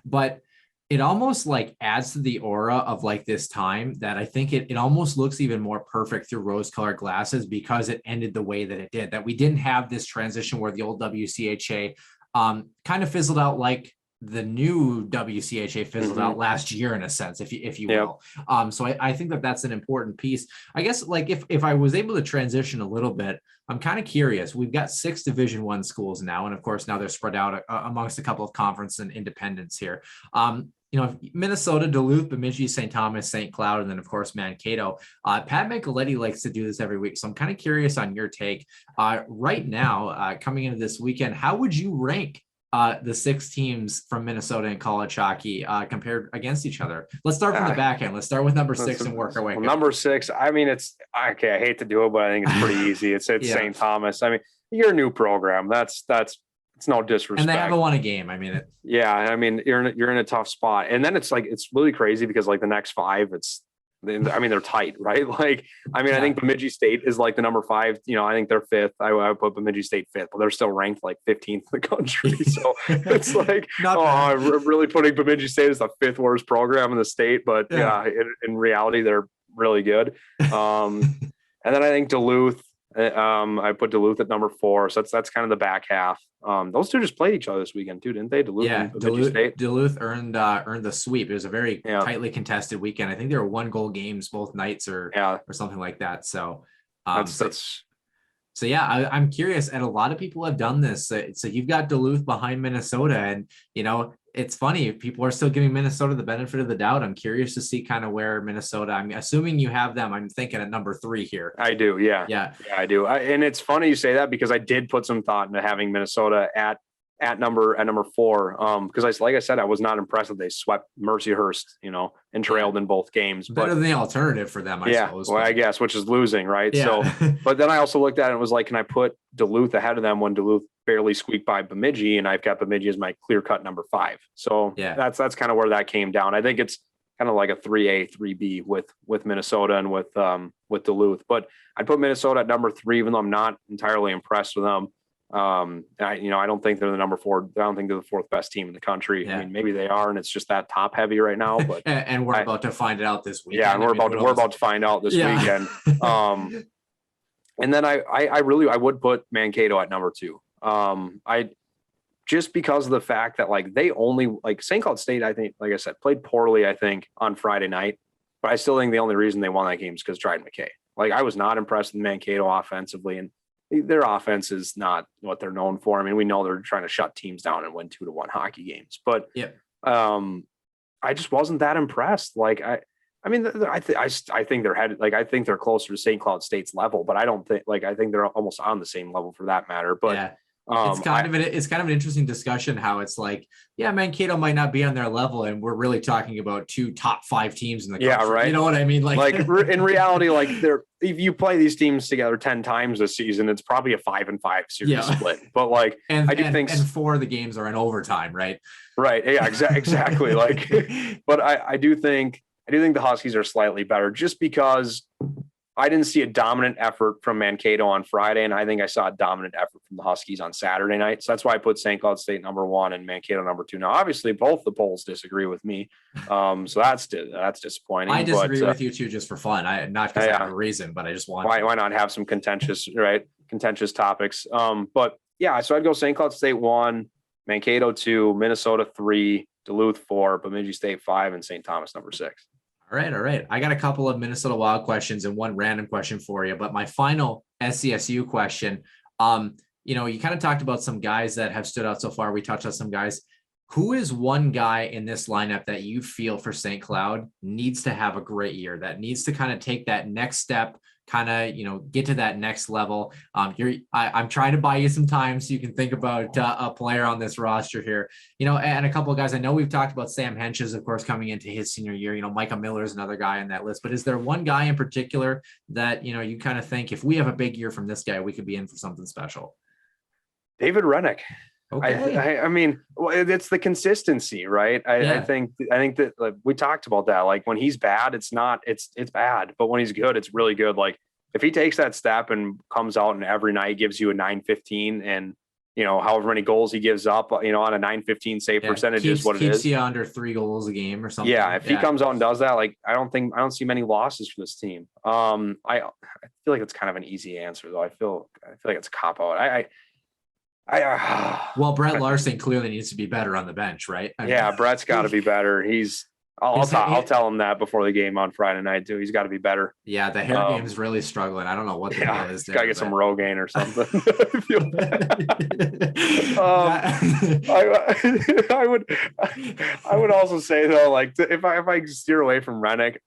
But it almost like adds to the aura of like this time that I think it almost looks even more perfect through rose-colored glasses because it ended the way that it did, that we didn't have this transition where the old WCHA kind of fizzled out like the new WCHA fizzled out last year in a sense, if you will. So I think that's an important piece. I guess like if I was able to transition a little bit, I'm kind of curious. We've got 6 Division I schools now, and of course now they're spread out amongst a couple of conference and independents here. Minnesota, Duluth, Bemidji, St. Thomas, St. Cloud, and then of course Mankato. Pat Micheletti likes to do this every week, so I'm kind of curious on your take right now. Coming into this weekend, how would you rank the 6 teams from Minnesota in college hockey compared against each other. Let's start from the back end. Let's start with number 6 and work our way.
Well, number 6, I mean, it's okay. I hate to do it, but I think it's pretty easy. It's
Yeah.
St. Thomas. I mean, you're a new program. That's it's no disrespect.
And they haven't won a game. I mean,
you're in a tough spot. And then it's really crazy because like the next 5, they're tight, right? Like, I think Bemidji State is like the number 5. I think they're 5th. I would put Bemidji State 5th, but they're still ranked like 15th in the country. So it's like, I'm really putting Bemidji State as the 5th worst program in the state. But in reality, they're really good. And then I think Duluth. I put Duluth at number 4, so that's kind of the back half. Those two just played each other this weekend too, didn't they? Duluth
earned the sweep. It was a very tightly contested weekend. I think there were 1-goal games both nights or something like that. So I'm curious, and a lot of people have done this. So you've got Duluth behind Minnesota, and it's funny, people are still giving Minnesota the benefit of the doubt. I'm curious to see kind of where Minnesota, I'm assuming you have them. I'm thinking at number 3 here.
I do. Yeah, I do. And it's funny you say that because I did put some thought into having Minnesota at number 4. Because like I said, I was not impressed that they swept Mercyhurst, and trailed in both games.
Better than the alternative for them, I suppose.
Well, I guess, which is losing, right?
Yeah.
So, but then I also looked at it and was like, can I put Duluth ahead of them when Duluth barely squeaked by Bemidji, and I've got Bemidji as my clear-cut number 5. So that's kind of where that came down. I think it's kind of like a 3A, 3B with Minnesota and with Duluth. But I'd put Minnesota at number 3, even though I'm not entirely impressed with them. I don't think they're the number 4. I don't think they're the 4th best team in the country. Yeah. I mean, maybe they are, and it's just that top heavy right now. But
and we're about to find it out this weekend.
Yeah, and we're about to find out this weekend. And then I would put Mankato at number 2. Just because of the fact that like they only like St. Cloud State, I think, like I said, played poorly, I think, on Friday night. But I still think the only reason they won that game is because Dryden McKay. Like, I was not impressed with Mankato offensively, and their offense is not what they're known for. I mean, we know they're trying to shut teams down and win 2-1 hockey games, but I just wasn't that impressed. Like, I think they're headed, like, I think they're closer to St. Cloud State's level, but I don't think, like, I think they're almost on the same level for that matter. But
it's kind of an interesting discussion how it's like, Mankato might not be on their level, and we're really talking about 2 top 5 teams in the country.
Yeah, right.
You know what I mean? Like
in reality, like if you play these teams together 10 times this season, it's probably a 5-5 series split. But like,
and 4 of the games are in overtime, right?
Right. Yeah, exactly. Like, but I do think the Huskies are slightly better just because I didn't see a dominant effort from Mankato on Friday, and I think I saw a dominant effort from the Huskies on Saturday night. So that's why I put St. Cloud State number 1 and Mankato number 2. Now, obviously, both the polls disagree with me, so that's disappointing.
I disagree with you too, just for fun. Not because I have a reason, but I just want.
Why not have some contentious topics? But yeah, so I'd go St. Cloud State 1, Mankato 2, Minnesota 3, Duluth 4, Bemidji State 5, and St. Thomas number 6.
All right. I got a couple of Minnesota Wild questions and one random question for you. But my final SCSU question, you kind of talked about some guys that have stood out so far. We touched on some guys. Who is one guy in this lineup that you feel for St. Cloud needs to have a great year, that needs to kind of take that next step, kind of, get to that next level? I'm trying to buy you some time so you can think about a player on this roster here, and a couple of guys. I know we've talked about Sam Henches, of course, coming into his senior year. Micah Miller is another guy on that list, but is there one guy in particular that, you kind of think if we have a big year from this guy, we could be in for something special?
David Renick.
Okay.
I mean, it's the consistency, right? I think that, like, we talked about that. Like, when he's bad, it's bad, but when he's good, it's really good. Like, if he takes that step and comes out and every night gives you a 915 and, however many goals he gives up, on a 915 save percentage is what it is.
Keeps you under 3 goals a game or something.
Yeah. If he comes out and does that, like, I don't see many losses for this team. I feel like it's kind of an easy answer though. I feel like it's a cop out.
Well, Brett Larson clearly needs to be better on the bench, right?
Brett's got to be better. I'll tell him that before the game on Friday night too. He's got to be better.
Yeah, the hair game is really struggling. I don't know what the deal is.
Got to get some Rogaine or something. I would also say though, like, if I steer away from Renick,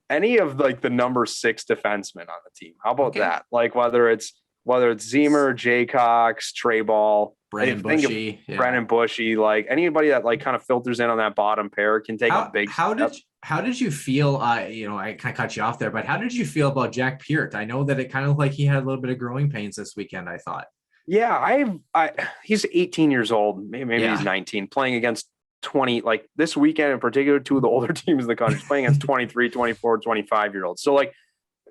any of like the number 6 defensemen on the team. How about that? Like, whether it's Zemer, Jaycox, Trey Ball,
Brennan Bushy,
Brennan Bushy, like anybody that like kind of filters in on that bottom pair can take a big step.
How did you feel? I kind of cut you off there, but how did you feel about Jack Peart? I know that it kind of like he had a little bit of growing pains this weekend, I thought.
Yeah, he's 18 years old, maybe he's 19, playing against 20, like this weekend in particular, two of the older teams in the country, playing against 23, 24, 25-year-olds. So like,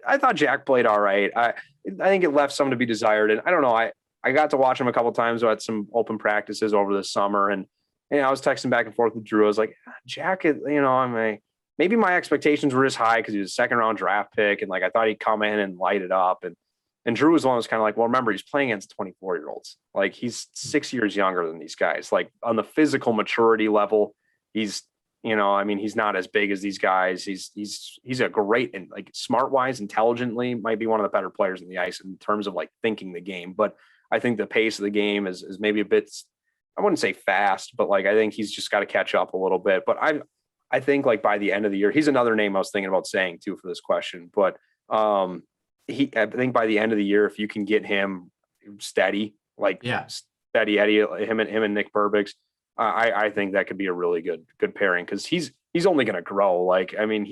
I thought Jack played all right. I think it left some to be desired. And I don't know, I got to watch him a couple of times at some open practices over the summer. And I was texting back and forth with Drew. I was like, Jack, maybe my expectations were just high because he was a second round draft pick. And like, I thought he'd come in and light it up. And Drew was one that's kind of like, well, remember, he's playing against 24-year-olds. Like he's 6 years younger than these guys. Like on the physical maturity level, he's not as big as these guys. He's a great, and like smart wise, intelligently might be one of the better players in the ice in terms of like thinking the game. But I think the pace of the game is maybe a bit, I wouldn't say fast, but like, I think he's just got to catch up a little bit. But I think like by the end of the year, he's another name I was thinking about saying too for this question, but I think by the end of the year, if you can get him steady, steady Eddie, him and Nick Burbix, I think that could be a really good pairing because he's only going to grow. Like, I mean,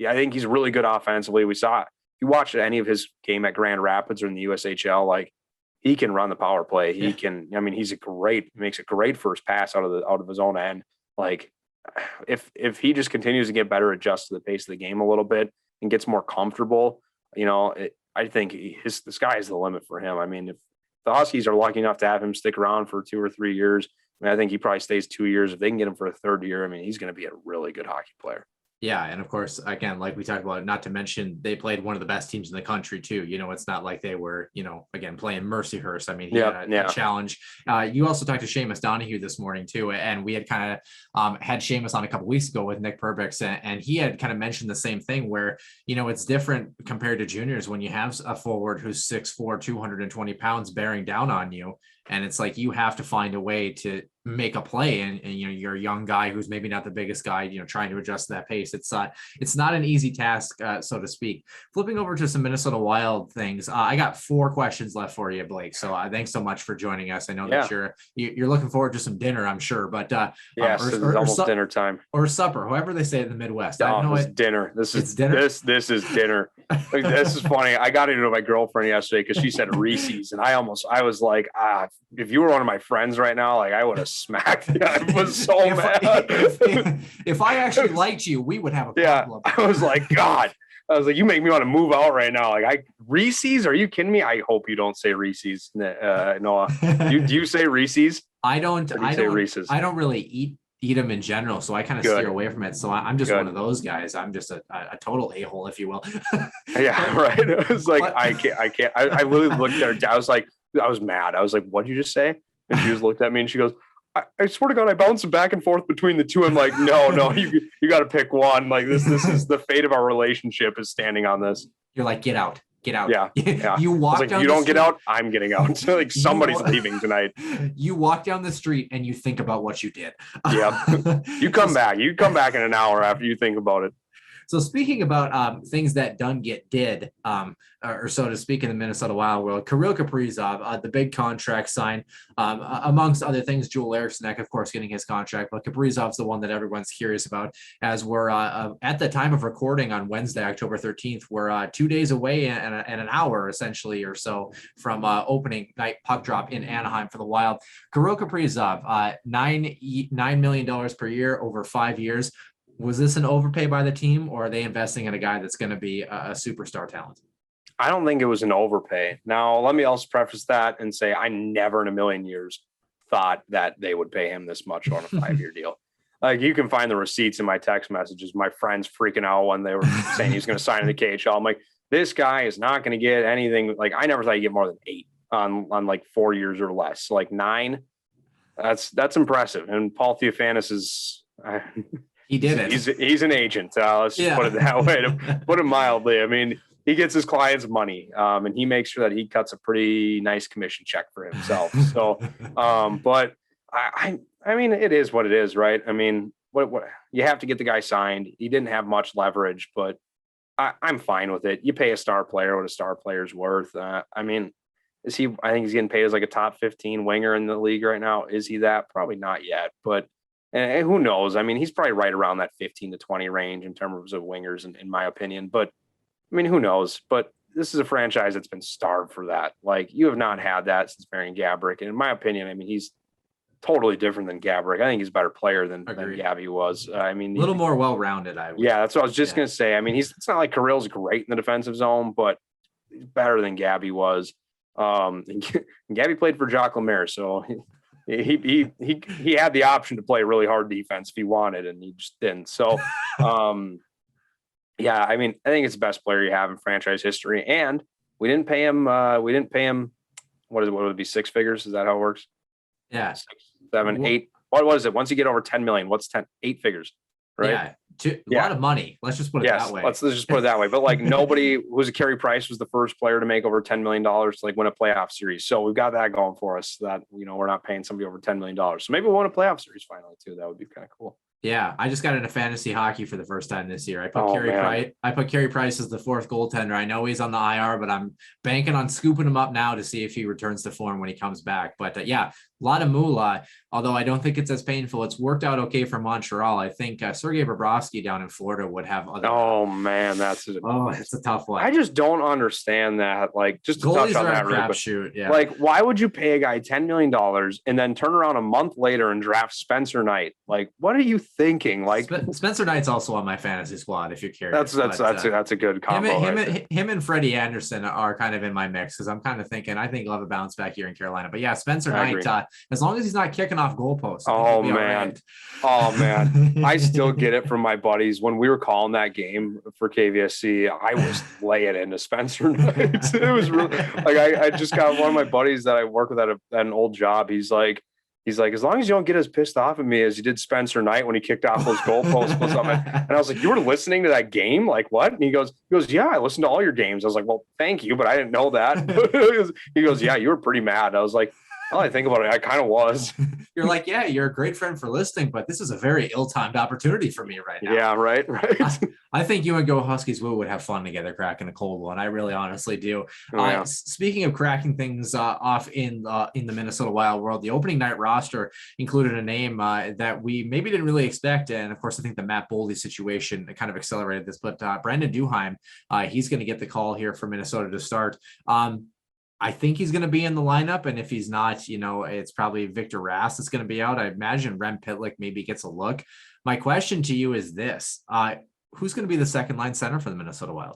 I think he's really good offensively. We saw, you watched any of his game at Grand Rapids or in the USHL, like he can run the power play. He can, I mean, he makes a great first pass out of his own end. Like if he just continues to get better, adjust to the pace of the game a little bit and gets more comfortable, I think the sky is the limit for him. I mean, if the Huskies are lucky enough to have him stick around for 2 or 3 years, I think he probably stays 2 years. If they can get him for a third year, I mean, he's going to be a really good hockey player.
Yeah. And of course, again, like we talked about, not to mention they played one of the best teams in the country too. It's not like they were, again, playing Mercyhurst. I mean, he had a challenge. You also talked to Seamus Donahue this morning too. And we had kind of had Seamus on a couple weeks ago with Nick Burbix, and he had kind of mentioned the same thing where, it's different compared to juniors when you have a forward who's 6'4", 220 pounds bearing down on you. And it's like, you have to find a way to make a play. And you're a young guy who's maybe not the biggest guy, trying to adjust to that pace. It's not an easy task, so to speak. Flipping over to some Minnesota Wild things. I got 4 questions left for you, Blake. So thanks so much for joining us. I know that you're looking forward to some dinner, I'm sure, but
yes, it's almost dinner time
or supper, however they say it in the Midwest.
It's dinner. This is
dinner.
This is dinner. This is funny. I got into my girlfriend yesterday because she said Reese's, and I was like, if you were one of my friends right now, like I would have smacked you. I was so mad.
If I actually liked you, we would have a problem.
I was like, God. I was like, you make me want to move out right now. Like Reese's? Are you kidding me? I hope you don't say Reese's, Noah. Do you say Reese's?
I don't
say Reese's.
I don't really eat them in general, so I kind of steer away from it. So I'm just one of those guys. I'm just a total a-hole, if you will.
Yeah, right. I was like, I can't. I literally looked at her. I was mad. I was like, what did you just say? And she just looked at me and she goes, I swear to God, I bounce back and forth between the two. I'm like, no, you got to pick one. Like this is the fate of our relationship is standing on this.
You're like, get out.
Yeah.
You walk
like,
down.
You don't get out, I'm getting out. Like somebody's leaving tonight.
You walk down the street and you think about what you did.
Yeah. You come back. You come back in an hour after you think about it.
So speaking about things that did, or so to speak, in the Minnesota Wild world, Kirill Kaprizov, the big contract sign, amongst other things, Joel Eriksson, of course, getting his contract, but Kaprizov's the one that everyone's curious about, as we're at the time of recording on Wednesday, October 13th, we're 2 days away and an hour essentially or so from opening night puck drop in Anaheim for the Wild. Kirill Kaprizov, $9 million per year over 5 years. Was this an overpay by the team, or are they investing in a guy that's going to be a superstar talent?
I don't think it was an overpay. Now, let me also preface that and say I never in a million years thought that they would pay him this much on a 5-year deal. Like, you can find the receipts in my text messages. My friends freaking out when they were saying he's going to sign in the KHL. I'm like, this guy is not going to get anything. Like, I never thought he'd get more than 8 on like 4 years or less. Like 9, that's impressive. And Paul Theofanis is
he did it.
He's an agent. Let's just put it that way, to put it mildly. I mean, he gets his clients money, and he makes sure that he cuts a pretty nice commission check for himself. So, but I mean, it is what it is, right? I mean, what you have to get the guy signed. He didn't have much leverage, but I'm fine with it. You pay a star player what a star player's worth. I mean, Is he? I think he's getting paid as like a top 15 winger in the league right now. Is he that? Probably not yet, but and who knows? I mean, he's probably right around that 15 to 20 range in terms of wingers, in my opinion. But I mean, who knows? But this is a franchise that's been starved for that. Like, you have not had that since Marian Gaborik. And in my opinion, I mean, he's totally different than Gaborik. I think he's a better player than Gabby was. I mean,
a little more well-rounded.
Yeah, that's what I was just going to say. I mean, it's not like Kirill's great in the defensive zone, but he's better than Gabby was. And Gabby played for Jacques Lemaire, so he had the option to play really hard defense if he wanted, and he just didn't. So, yeah, I mean, I think it's the best player you have in franchise history, and we didn't pay him. What would it be? 6 figures? Is that how it works?
Yeah,
6, 7, 8. What was it? Once you get over 10 million, what's 10? 8 figures, right?
Yeah, a lot of money. Let's just put it that way.
Let's just put it that way. But like, nobody was Carey Price was the first player to make over $10 million to like win a playoff series. So we've got that going for us, that, you know, we're not paying somebody over $10 million. So maybe we'll win a playoff series finally too. That would be kind of cool.
Yeah, I just got into fantasy hockey for the first time this year. I put Carey Price as the 4th goaltender. I know he's on the IR, but I'm banking on scooping him up now to see if he returns to form when he comes back. But yeah, a lot of moolah, although I don't think it's as painful. It's worked out okay for Montreal. I think Sergei Bobrovsky down in Florida would have other.
Oh man, it's
a tough one.
I just don't understand that. Like, just to
goalies
touch on that,
crapshoot. Yeah.
Like, why would you pay a guy $10 million and then turn around a month later and draft Spencer Knight? Like, what are you thinking? Like,
Spencer Knight's also on my fantasy squad, if you're curious.
That's a good combo.
Him and Freddie Anderson are kind of in my mix, because I'm kind of thinking I think he'll have a bounce back here in Carolina. But yeah, Spencer Knight, as long as he's not kicking off goalposts.
Oh man, I still get it from my buddies when we were calling that game for KVSC. I was laying into Spencer Knight. It was really like I just got one of my buddies that I work with at an old job. He's like, as long as you don't get as pissed off at me as you did Spencer Knight when he kicked off those goalposts. And I was like, you were listening to that game? Like, what? And he goes, yeah, I listened to all your games. I was like, well, thank you, but I didn't know that. He goes, yeah, you were pretty mad. I was like, well, I think about it, I kind of was.
You're like, yeah, you're a great friend for listening, but this is a very ill-timed opportunity for me right now.
Yeah, right.
I think you and Go Huskies would have fun together cracking a cold one. I really honestly do.
Yeah.
Speaking of cracking things off in the Minnesota Wild world, the opening night roster included a name that we maybe didn't really expect. And of course, I think the Matt Boldy situation kind of accelerated this, but Brandon Duheim, he's going to get the call here for Minnesota to start. I think he's going to be in the lineup, and if he's not, it's probably Victor Rask that's going to be out. I imagine Rem Pitlick maybe gets a look. My question to you is this: who's going to be the second line center for the Minnesota Wild?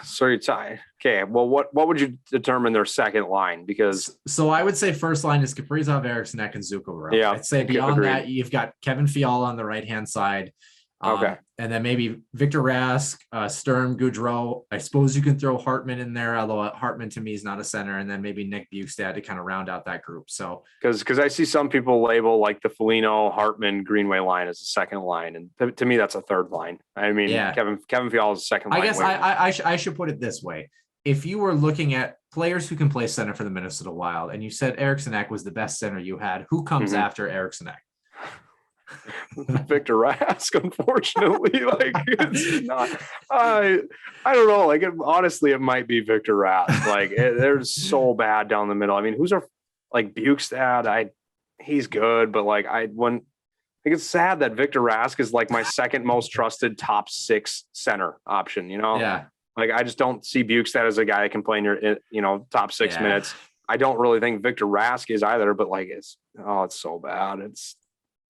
So you're tied. Okay. Well, what would you determine their second line? Because
I would say first line is Kaprizov, Eriksson, and Zuccarello.
Yeah.
I'd say beyond that, you've got Kevin Fiala on the right hand side.
Okay.
And then maybe Victor Rask, Sturm, Goudreau. I suppose you can throw Hartman in there, although Hartman to me is not a center. And then maybe Nick Bjugstad to kind of round out that group. So
because I see some people label like the Foligno, Hartman, Greenway line as a second line, and to me that's a third line. I mean, yeah. Kevin Fiala is a second line.
I guess I should put it this way: if you were looking at players who can play center for the Minnesota Wild, and you said Eriksson was the best center you had, who comes after Eriksson?
Victor Rask, unfortunately. Like, it's not. I don't know. Like, honestly, it might be Victor Rask. Like, they're so bad down the middle. I mean, who's our like Bjugstad? He's good, but like I think it's sad that Victor Rask is like my second most trusted top 6 center option.
Yeah.
Like, I just don't see Bjugstad as a guy that can play in your top 6 minutes. I don't really think Victor Rask is either. But like, it's so bad.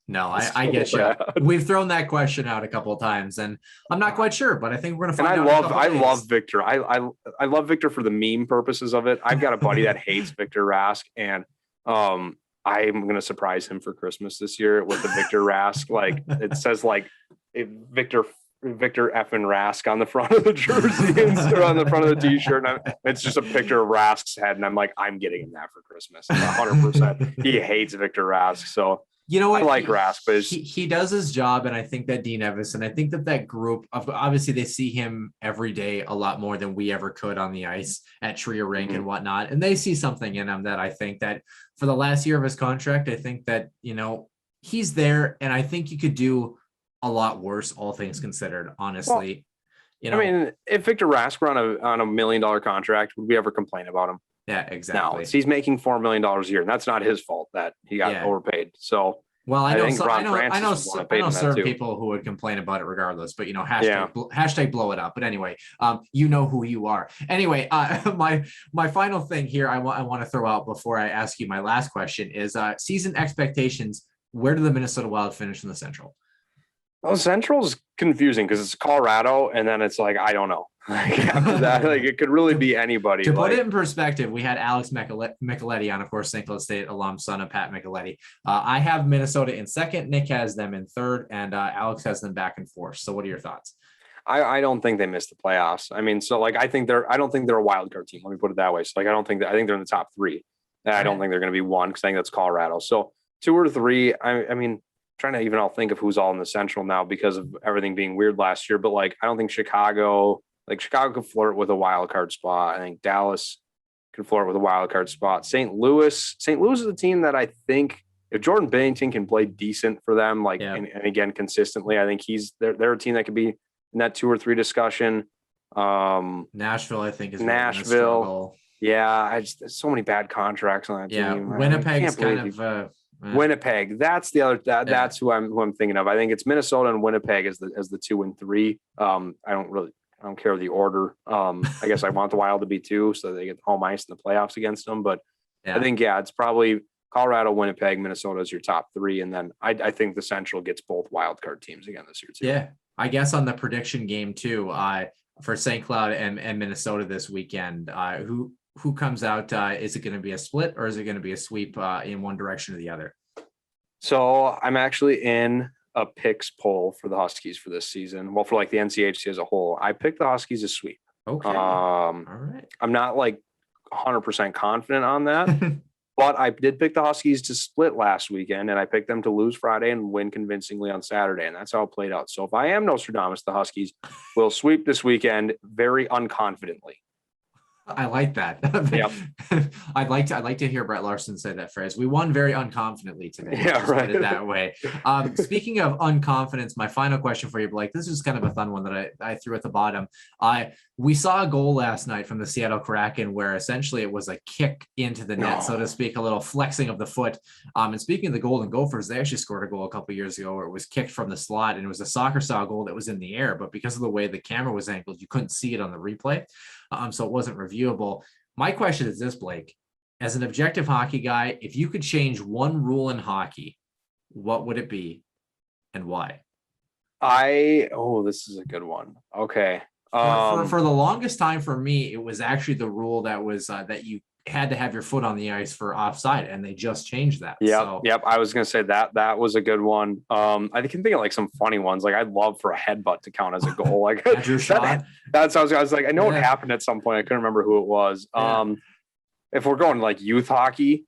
No, I get you. We've thrown that question out a couple of times, and I'm not quite sure, but I think we're gonna find out.
I love Victor. I love Victor for the meme purposes of it. I've got a buddy that hates Victor Rask, and I'm gonna surprise him for Christmas this year with the Victor Rask. Like, it says like Victor effing Rask on the front of the jersey or on the front of the t-shirt, and it's just a picture of Rask's head, and I'm like, I'm getting him that for Christmas 100%. He hates Victor Rask, so.
You know what?
I like Rask, but
he does his job, and I think that Dean Evans, I think that group of, obviously they see him every day a lot more than we ever could on the ice at Tria Rink and whatnot, and they see something in him that I think that for the last year of his contract, I think that he's there, and I think you could do a lot worse, all things considered. Honestly, You know,
I mean, if Victor Rask were on a $1 million contract, would we ever complain about him?
yeah, exactly.
No, he's making $4 million a year, and that's not his fault that he got overpaid. So,
well, I know certain
too.
people who would complain about it regardless, but hashtag blow it up. But anyway, you know who you are. Anyway, my final thing here I want to throw out before I ask you my last question is season expectations. Where do the Minnesota Wild finish in the Central?
Well, Central's confusing because it's Colorado, and then it's like I don't know. Like after that, like it could really be anybody.
To put it in perspective, we had Alex Micheletti on, of course, St. Cloud State alum, son of Pat Micheletti. I have Minnesota in second. Nick has them in third, and Alex has them back and fourth. So, what are your thoughts?
I don't think they missed the playoffs. I mean, so like I don't think they're a wild card team. Let me put it that way. So like I think they're in the top three. I don't think they're going to be one because I think that's Colorado. So 2 or 3. I mean, trying to even all think of who's all in the Central now because of everything being weird last year. But like I don't think Chicago could flirt with a wild card spot. I think Dallas could flirt with a wild card spot. St. Louis is a team that I think if Jordan Binnington can play decent for them, and again consistently, I think they're a team that could be in that 2 or 3 discussion.
Nashville, I think, is
Nashville. Yeah, there's so many bad contracts on that team.
Winnipeg is kind of
Winnipeg. That's the other. That's who I'm thinking of. I think it's Minnesota and Winnipeg as the 2 and 3. I don't care the order. I guess I want the Wild to be 2 so they get home ice in the playoffs against them. But I think it's probably Colorado, Winnipeg, Minnesota is your top 3, and then I think the Central gets both wild card teams again this year too.
Yeah, I guess on the prediction game too. For St. Cloud and Minnesota this weekend, who comes out? Is it going to be a split or is it going to be a sweep in one direction or the other?
So I'm actually in a picks poll for the Huskies for this season. Well, for like the NCHC as a whole, I picked the Huskies to sweep.
Okay. All right.
I'm not like 100% confident on that, but I did pick the Huskies to split last weekend, and I picked them to lose Friday and win convincingly on Saturday, and that's how it played out. So if I am Nostradamus, the Huskies will sweep this weekend very unconfidently.
I like that. Yep. I'd like to hear Brett Larson say that phrase. We won very unconfidently today.
Yeah, right.
Put it that way. Speaking of unconfidence, my final question for you, Blake. This is kind of a fun one that I threw at the bottom. We saw a goal last night from the Seattle Kraken where essentially it was a kick into the net, so to speak, a little flexing of the foot. And speaking of the Golden Gophers, they actually scored a goal a couple of years ago where it was kicked from the slot, and it was a soccer style goal that was in the air, but because of the way the camera was angled, you couldn't see it on the replay. So it wasn't reviewable. My question is this, Blake, as an objective hockey guy, if you could change one rule in hockey, what would it be and why?
This is a good one. Okay.
For the longest time for me, it was actually the rule that was that you had to have your foot on the ice for offside, and they just changed that.
Yep. I was gonna say that was a good one. I can think of like some funny ones. Like I'd love for a headbutt to count as a goal. Like that's I was like, I know it happened at some point. I couldn't remember who it was. If we're going like youth hockey,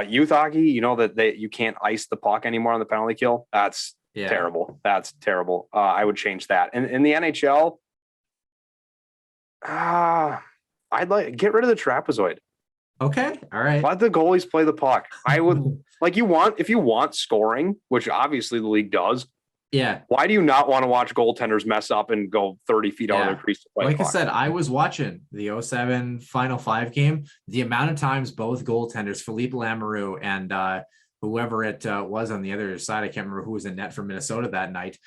you know that you can't ice the puck anymore on the penalty kill. That's terrible. That's terrible. I would change that. And in the NHL, I'd get rid of the trapezoid.
Okay. All right.
Let the goalies play the puck. I would if you want scoring, which obviously the league does.
Yeah.
Why do you not want to watch goaltenders mess up and go 30 feet out of their crease to play
like
the puck?
I said, I was watching the 07 Final 5 game. The amount of times both goaltenders, Philippe Lamoureux and whoever it was on the other side, I can't remember who was in net for Minnesota that night.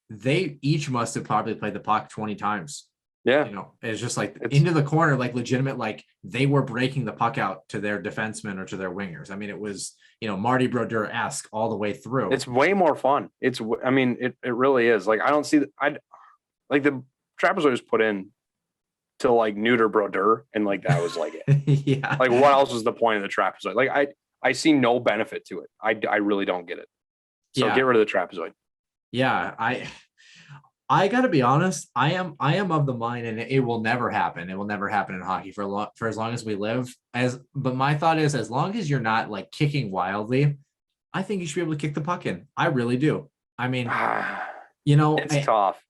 They each must have probably played the puck 20 times.
Yeah.
You know, it's just like into the corner, like legitimate, like they were breaking the puck out to their defensemen or to their wingers. I mean, it was, Marty Brodeur-esque all the way through.
It's way more fun. It really is. Like, I don't see like the trapezoid was put in to like neuter Brodeur, and like, that was like it.
Yeah.
Like, what else was the point of the trapezoid? Like, I see no benefit to it. I really don't get it. So get rid of the trapezoid.
Yeah. I got to be honest. I am of the mind, and it will never happen. It will never happen in hockey for as long as we live. But my thought is, as long as you're not like kicking wildly, I think you should be able to kick the puck in. I really do. I mean,
it's tough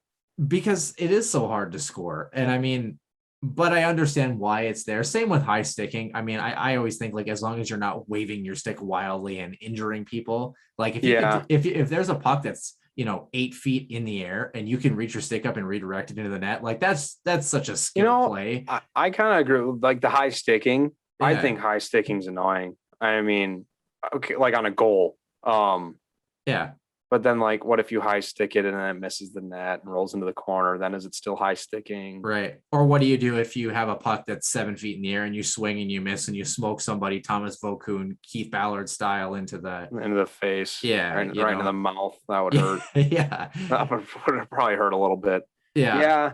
because it is so hard to score. And I mean, but I understand why it's there. Same with high sticking. I mean, I always think like as long as you're not waving your stick wildly and injuring people, like if there's a puck that's 8 feet in the air and you can reach your stick up and redirect it into the net. Like that's such a skill play.
I kind of agree with like the high sticking.
Yeah.
I think high sticking is annoying. I mean, okay, like on a goal.
Yeah.
But then, like, what if you high stick it and then it misses the net and rolls into the corner? Then is it still high sticking?
Right. Or what do you do if you have a puck that's 7 feet in the air and you swing and you miss and you smoke somebody, Thomas Vokoun, Keith Ballard style into the
face?
Yeah.
Right into the mouth. That would hurt.
Yeah.
That would probably hurt a little bit.
Yeah.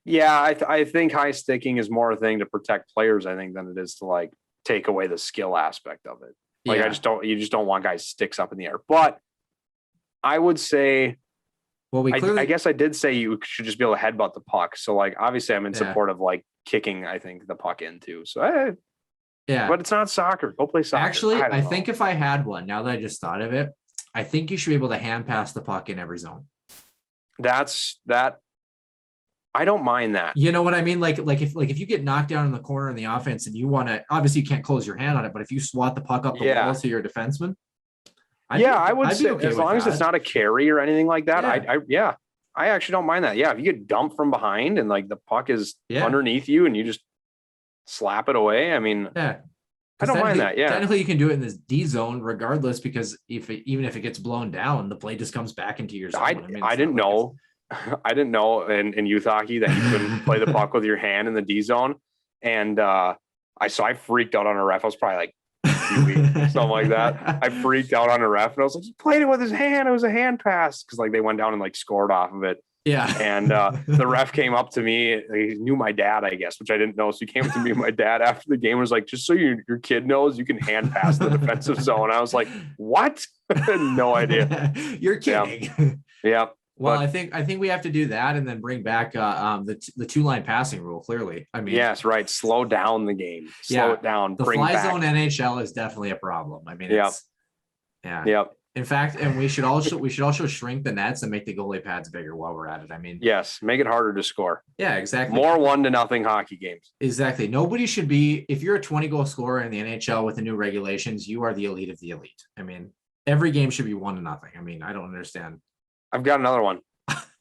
Yeah. I think high sticking is more a thing to protect players, I think, than it is to like take away the skill aspect of it. Like you just don't want guys sticks up in the air. But I would say,
well,
I guess I did say you should just be able to headbutt the puck. So like, obviously I'm in support of like kicking, I think, the puck into. So but it's not soccer. Go play soccer.
Actually, I think if I had one, now that I just thought of it, I think you should be able to hand pass the puck in every zone.
I don't mind that.
You know what I mean? Like if you get knocked down in the corner in the offense and you want to, obviously you can't close your hand on it, but if you swat the puck up the wall to your defenseman,
I would say
okay
as long as it's not a carry or anything like that, I actually don't mind that. Yeah, if you get dumped from behind and like the puck is underneath you and you just slap it away, I mean, I don't mind that. Yeah,
technically you can do it in this D zone regardless, because even if it gets blown down, the blade just comes back into your zone.
I didn't know. I didn't know in youth hockey that you couldn't play the puck with your hand in the D zone. And I freaked out on a ref. I was probably like something like that. I freaked out on a ref and I was like, he played it with his hand. It was a hand pass. Cause like they went down and like scored off of it.
Yeah.
And the ref came up to me. He knew my dad, I guess, which I didn't know. So he came up to me and my dad after the game was like, just so your kid knows, you can hand pass the defensive zone. I was like, what? No idea.
You're kidding.
Yeah.
Well, I think we have to do that and then bring back the 2-line passing rule. Clearly, I mean,
yes, right. Slow down the game. Slow it down.
The fly zone NHL is definitely a problem. I mean, In fact, and we should also shrink the nets and make the goalie pads bigger while we're at it. I mean,
yes, make it harder to score.
Yeah, exactly.
More 1-0 hockey games.
Exactly. Nobody should be. If you're a 20-goal scorer in the NHL with the new regulations, you are the elite of the elite. I mean, every game should be 1-0. I mean, I don't understand.
I've got another one.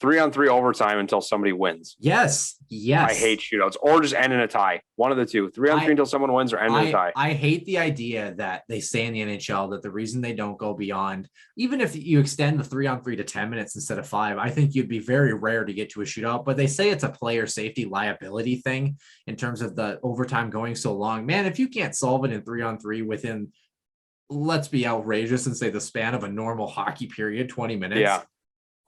3-on-3 overtime until somebody wins.
Yes.
I hate shootouts, or just end in a tie. One of the two. 3-on-3 until someone wins, or end in a tie.
I hate the idea that they say in the NHL that the reason they don't go beyond, even if you extend the 3-on-3 to 10 minutes instead of 5, I think you'd be very rare to get to a shootout. But they say it's a player safety liability thing in terms of the overtime going so long. Man, if you can't solve it in 3-on-3 within, let's be outrageous and say the span of a normal hockey period, 20 minutes.
Yeah.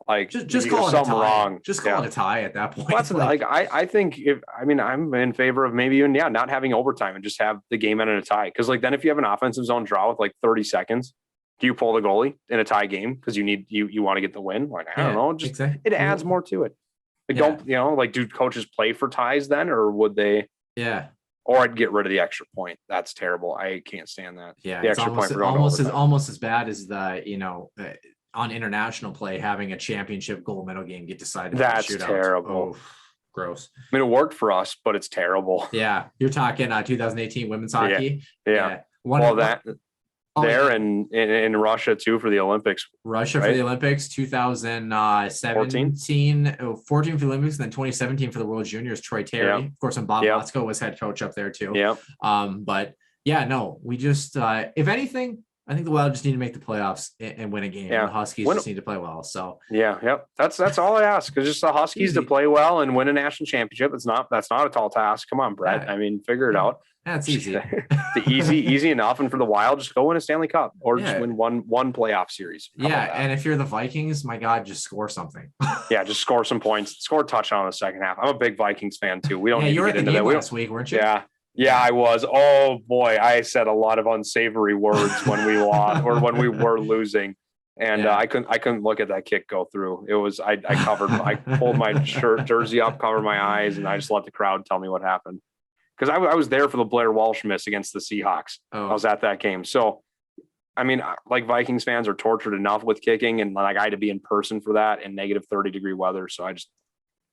Like
just call it a tie.
Wrong.
Just call it a tie at that point.
Well, that's I think I'm in favor of maybe even not having overtime and just have the game end in a tie. Because like then if you have an offensive zone draw with like 30 seconds, do you pull the goalie in a tie game because you want to get the win? Like I don't know, just it adds more to it. Like don't do coaches play for ties then, or would they?
Yeah.
Or I'd get rid of the extra point. That's terrible. I can't stand that.
Yeah,
the
it's
extra point
almost as bad as the on international play, having a championship gold medal game get decided.
That's terrible.
Oh, gross.
I mean, it worked for us, but it's terrible.
Yeah. You're talking 2018 women's hockey.
Yeah. In Russia too for the Olympics.
For the Olympics, 2017, 14 for the Olympics, and then 2017 for the World Juniors, Troy Terry.
Yeah.
Of course, and Bob Motzko was head coach up there too.
Yeah.
But yeah, no, we just, if anything, I think the Wild just need to make the playoffs and win a game.
Yeah.
The Huskies just need to play well. So
that's all I ask. Because just the Huskies to play well and win a national championship. That's not a tall task. Come on, Brett. I mean, figure it out.
That's easy.
easy enough. And for the Wild, just go win a Stanley Cup or just win one playoff series.
And if you're the Vikings, my God, just score something.
Just score some points. Score a touchdown in the second half. I'm a big Vikings fan too. We don't need to get into that.
You were at the game last week, weren't you?
Yeah, I was. Oh boy, I said a lot of unsavory words when we lost or when we were losing, and I couldn't look at that kick go through. It was I pulled my jersey up, covered my eyes, and I just let the crowd tell me what happened because I was there for the Blair Walsh miss against the Seahawks. I was at that game, so I mean, like Vikings fans are tortured enough with kicking, and like I had to be in person for that in negative 30-degree weather, so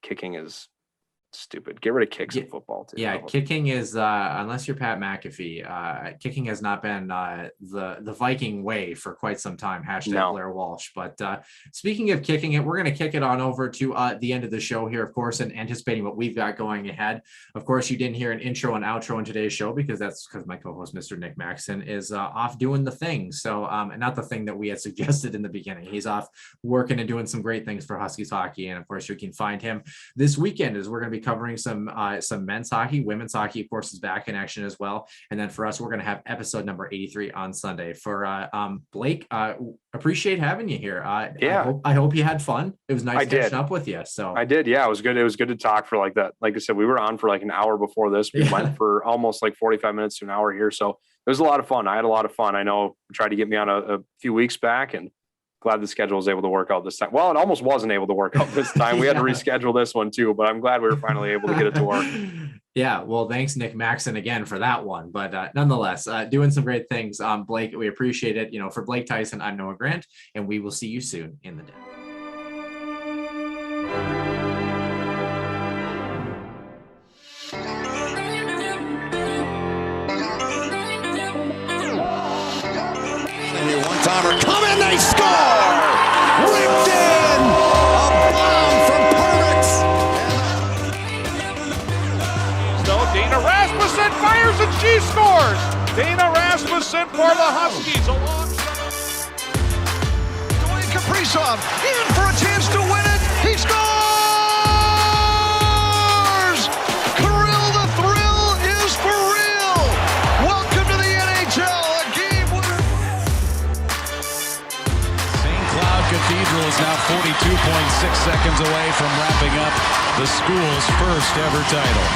kicking is stupid. Get rid of kicks in football too.
Yeah, kicking is unless you're Pat McAfee, kicking has not been the Viking way for quite some time. # Blair Walsh. But speaking of kicking it, we're going to kick it on over to the end of the show here, of course, and anticipating what we've got going ahead. Of course, you didn't hear an intro and outro in today's show because my co-host, Mr. Nick Maxson, is off doing the thing. So not the thing that we had suggested in the beginning. He's off working and doing some great things for Huskies hockey. And of course, you can find him this weekend as we're going to be covering some men's hockey. Women's hockey, of course, is back in action as well. And then for us, we're going to have episode number 83 on Sunday. For Blake, appreciate having you here. I hope you had fun. It was nice catching up with you. So
I did. Yeah, it was good. It was good to talk for like that. Like I said, we were on for like an hour before this. We went for almost like 45 minutes to an hour here. So it was a lot of fun. I had a lot of fun. I know you tried to get me on a few weeks back, and glad the schedule was able to work out this time. Well, it almost wasn't able to work out this time. We had to reschedule this one too, but I'm glad we were finally able to get it to work.
Yeah, well, thanks, Nick Maxson, again for that one. But nonetheless, doing some great things. Blake, we appreciate it. For Blake Theisen, I'm Noah Grant, and we will see you soon in the den.
One-timer coming, they score! Ripped in! A bomb from Pervix!
So Dana Rasmussen fires and she scores. Dana Rasmussen for the Huskies.
Dwayne Kaprizov in for a chance to win it. He scores! Kirill the Thrill is for real. Welcome to the NHL. A game winner.
St. Cloud Cathedral is now 42.6 seconds away from wrapping up the school's first ever title.